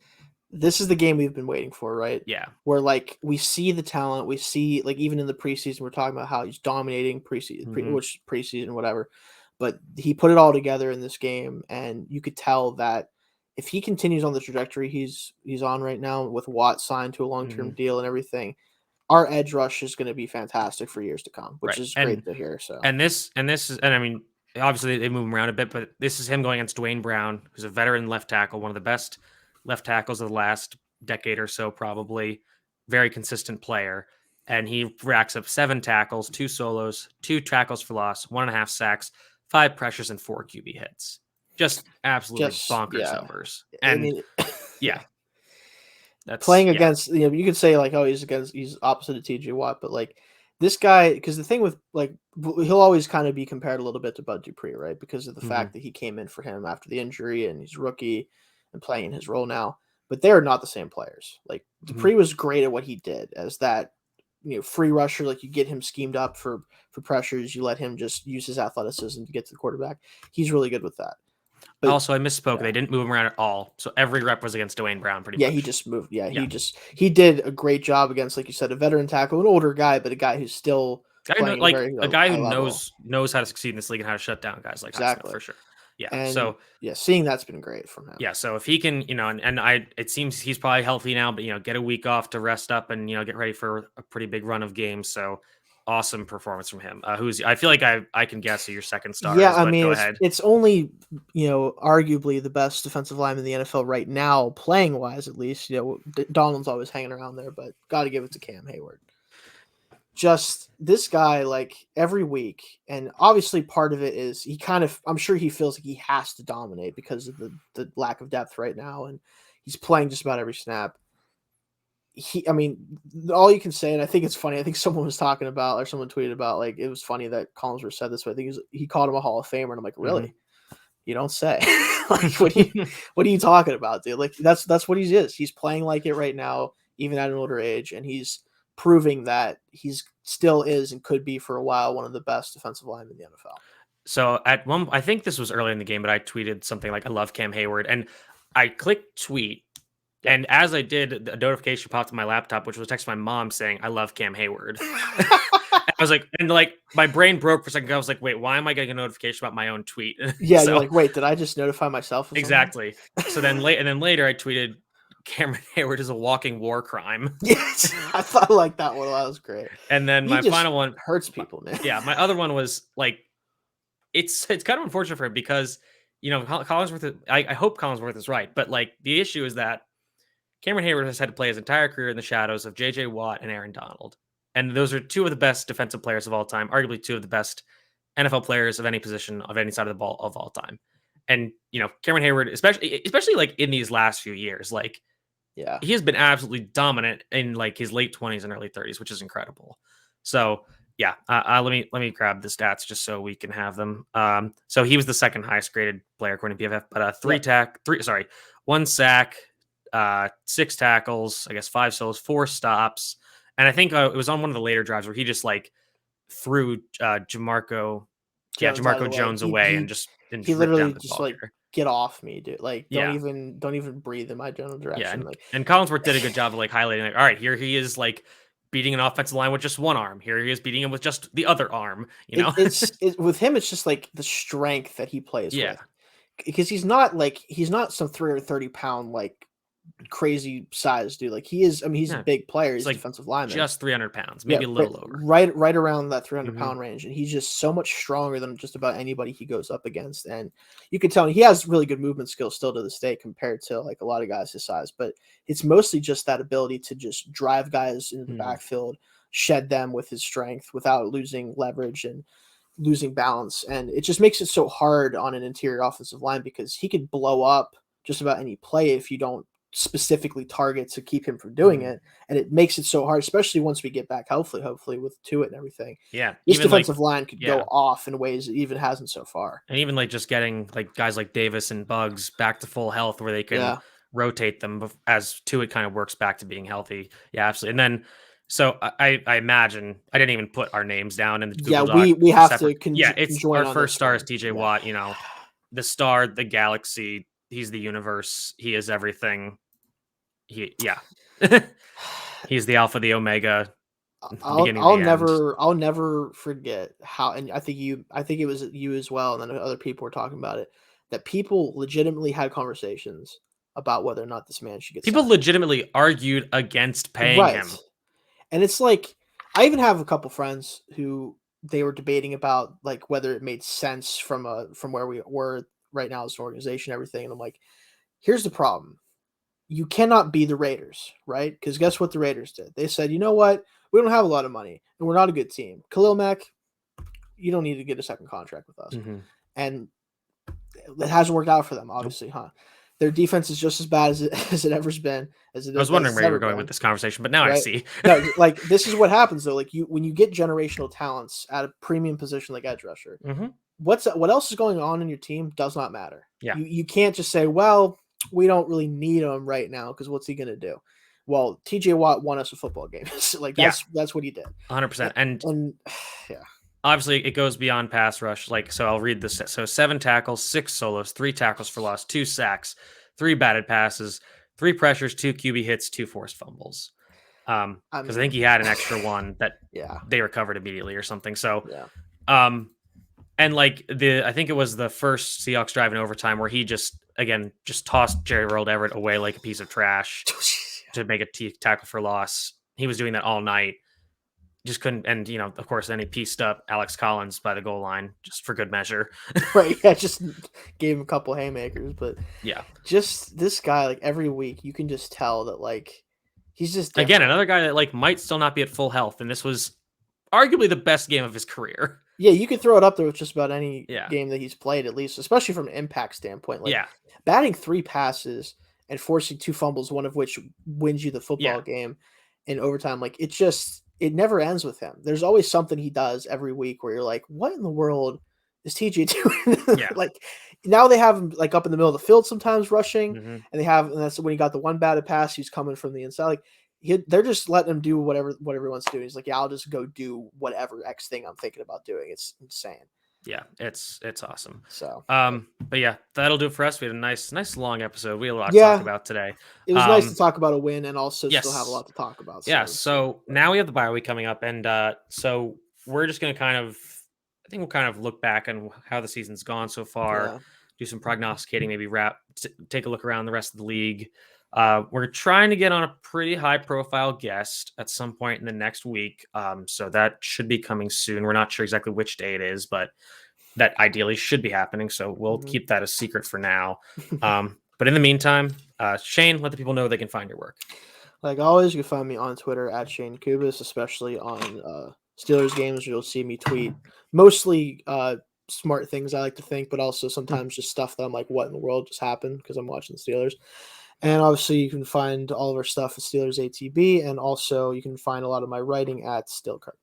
This is the game we've been waiting for, right? Yeah. Where we see the talent, we see even in the preseason, we're talking about how he's dominating preseason, whatever. But he put it all together in this game, and you could tell that if he continues on the trajectory he's on right now with Watt signed to a long-term deal and everything, our edge rush is going to be fantastic for years to come, which Right. is great to hear. So And this is, and I mean, obviously they move him around a bit, but this is him going against Dwayne Brown, who's a veteran left tackle, one of the best left tackles of the last decade or so, probably. Very consistent player. And he racks up 7 tackles, 2 solos, 2 tackles for loss, 1.5 sacks, 5 pressures, and 4 QB hits. Just absolutely just bonkers numbers. I And mean, yeah, that's playing against, you could say like, oh, he's opposite of TJ Watt, but like this guy, because the thing with like he'll always kind of be compared a little bit to Bud Dupree, right? Because of the fact that he came in for him after the injury and he's rookie and playing in his role now. But they're not the same players. Like Dupree was great at what he did as that free rusher. Like you get him schemed up for pressures, you let him just use his athleticism to get to the quarterback. He's really good with that. But also, I misspoke. Yeah. They didn't move him around at all. So every rep was against Dwayne Brown, pretty much. Yeah, he just moved. Yeah, he did a great job against, like you said, a veteran tackle, an older guy, but a guy who's still playing like very, a guy who knows how to succeed in this league and how to shut down guys like exactly for sure. Yeah. And so seeing that's been great from him. Yeah. So if he can, it seems he's probably healthy now, but get a week off to rest up and get ready for a pretty big run of games. So awesome performance from him. I feel like I can guess who your second star is. I mean, it's only arguably the best defensive lineman in the NFL right now, playing wise at least. Donald's always hanging around there, but got to give it to Cam Hayward. Just this guy, like every week, and obviously part of it is I'm sure he feels like he has to dominate because of the lack of depth right now, and he's playing just about every snap. All you can say, and I think it's funny, I think someone was talking about, or someone tweeted about, like, it was funny that Collinsworth said this, but I think he called him a Hall of Famer, and I'm like, really? Mm-hmm. You don't say. Like, what are you talking about, dude? Like, that's what he is. He's playing like it right now, even at an older age, and he's proving that he's still is and could be for a while one of the best defensive linemen in the NFL. So I think this was early in the game, but I tweeted something like, I love Cam Hayward, and I clicked tweet. And as I did, a notification popped on my laptop, which was text my mom saying, I love Cam Hayward. I was like, and like my brain broke for a second. I was like, wait, why am I getting a notification about my own tweet? Yeah, you're like, wait, did I just notify myself? Exactly. So then later I tweeted, Cameron Hayward is a walking war crime. Yes, I thought like that one. That was great. And then my final one hurts people, man. Yeah, my other one was like, it's kind of unfortunate for him because Collinsworth. I hope Collinsworth is right, but like the issue is that Cameron Hayward has had to play his entire career in the shadows of J.J. Watt and Aaron Donald. And those are 2 of the best defensive players of all time, arguably 2 of the best NFL players of any position of any side of the ball of all time. And, Cameron Hayward, especially like in these last few years, like, yeah, he has been absolutely dominant in like his late 20s and early 30s, which is incredible. So, yeah, let me grab the stats just so we can have them. So he was the second highest graded player according to PFF, but 1 sack, 6 tackles, I guess 5 solos, 4 stops. And I think it was on one of the later drives where he just like threw Jamarco Jones away and he literally just like, get off me, dude. Like, don't even breathe in my general direction. Yeah, and Collinsworth did a good job of like highlighting, like, all right, here he is like beating an offensive line with just one arm. Here he is beating him with just the other arm. It's with him, it's just like the strength that he plays with. Because he's not some 330-pound like crazy size dude. Like he is. I mean, he's a big player. He's like defensive lineman, just 300 pounds, maybe a little over. Right around that 300-pound range, and he's just so much stronger than just about anybody he goes up against. And you can tell he has really good movement skills still to this day compared to like a lot of guys his size. But it's mostly just that ability to just drive guys into the backfield, shed them with his strength without losing leverage and losing balance. And it just makes it so hard on an interior offensive line because he could blow up just about any play if you don't specifically target to keep him from doing it, and it makes it so hard, especially once we get back hopefully with Tua and everything. Yeah, this defensive line could go off in ways it even hasn't so far. And even like just getting like guys like Davis and Bugs back to full health where they can rotate them as Tua kind of works back to being healthy. Yeah, absolutely. And then so I imagine I didn't even put our names down in the Google Doc. We have to. It's our first star is TJ Watt. The star, the galaxy. He's the universe. He is everything. He's the alpha, the omega. I'll never forget how, and I think it was you as well, and then other people were talking about it, that people legitimately had conversations about whether or not this man should get people signed. legitimately argued against paying him. And it's like I even have a couple friends who they were debating about like whether it made sense from where we were right now as an organization, everything. And I'm like, here's the problem. You cannot be the Raiders, right? Because guess what the Raiders did? They said, you know what? We don't have a lot of money and we're not a good team. Khalil Mack, you don't need to get a second contract with us. Mm-hmm. And it hasn't worked out for them, obviously, Nope. huh? Their defense is just as bad as it ever's been, I was wondering where you were going with been, this conversation, but now I right? see. No, like this is what happens though. Like when you get generational talents at a premium position like edge rusher, Mm-hmm. what else is going on in your team does not matter. Yeah. You can't just say, well, we don't really need him right now because what's he gonna do? Well, TJ Watt won us a football game. Like that's what he did. 100%. And yeah. Obviously, it goes beyond pass rush. Like, so I'll read this. So 7 tackles, 6 solos, 3 tackles for loss, 2 sacks, 3 batted passes, 3 pressures, 2 QB hits, 2 forced fumbles. Because I think he had an extra one that they recovered immediately or something. So, and like I think it was the first Seahawks drive in overtime where he just tossed Jerry World Everett away like a piece of trash to make a tackle for loss. He was doing that all night. Just couldn't, and of course, then he pieced up Alex Collins by the goal line just for good measure. Right, yeah, just gave him a couple haymakers, but yeah, just this guy, like every week, you can just tell that like he's just different. Again another guy that like might still not be at full health, and this was arguably the best game of his career. Yeah, you could throw it up there with just about any Yeah. game that he's played, at least, especially from an impact standpoint. Like Yeah. batting 3 passes and forcing 2 fumbles, one of which wins you the football game in overtime. Like it never ends with him. There's always something he does every week where you're like, what in the world is TJ doing? Yeah. Like now they have him like up in the middle of the field sometimes rushing, Mm-hmm. and that's when he got the one batted pass. He's coming from the inside. Like they're just letting him do whatever he wants to do. He's like, yeah, I'll just go do whatever X thing I'm thinking about doing. It's insane. Yeah, it's awesome. So, but yeah, that'll do it for us. We had a nice long episode. We had a lot to talk about today. It was nice to talk about a win and also still have a lot to talk about. So now we have the bye week coming up, and so we're just going to I think we'll kind of look back on how the season's gone so far, do some prognosticating, maybe take a look around the rest of the league. We're trying to get on a pretty high profile guest at some point in the next week. So that should be coming soon. We're not sure exactly which day it is, but that ideally should be happening. So we'll keep that a secret for now. But in the meantime, Shane, let the people know they can find your work. Like always, you can find me on Twitter at Shane Kubis, especially on Steelers games. You'll see me tweet mostly smart things I like to think, but also sometimes just stuff that I'm like, what in the world just happened because I'm watching the Steelers. And obviously, you can find all of our stuff at Steelers ATB, and also you can find a lot of my writing at Steelcart.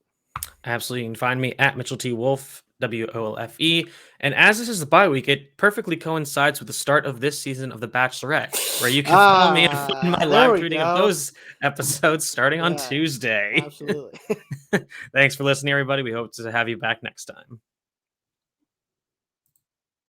Absolutely. You can find me at Mitchell T. Wolfe, WOLFE. And as this is the bye week, it perfectly coincides with the start of this season of The Bachelorette, where you can follow me and find my live tweeting of those episodes starting on Tuesday. Absolutely. Thanks for listening, everybody. We hope to have you back next time.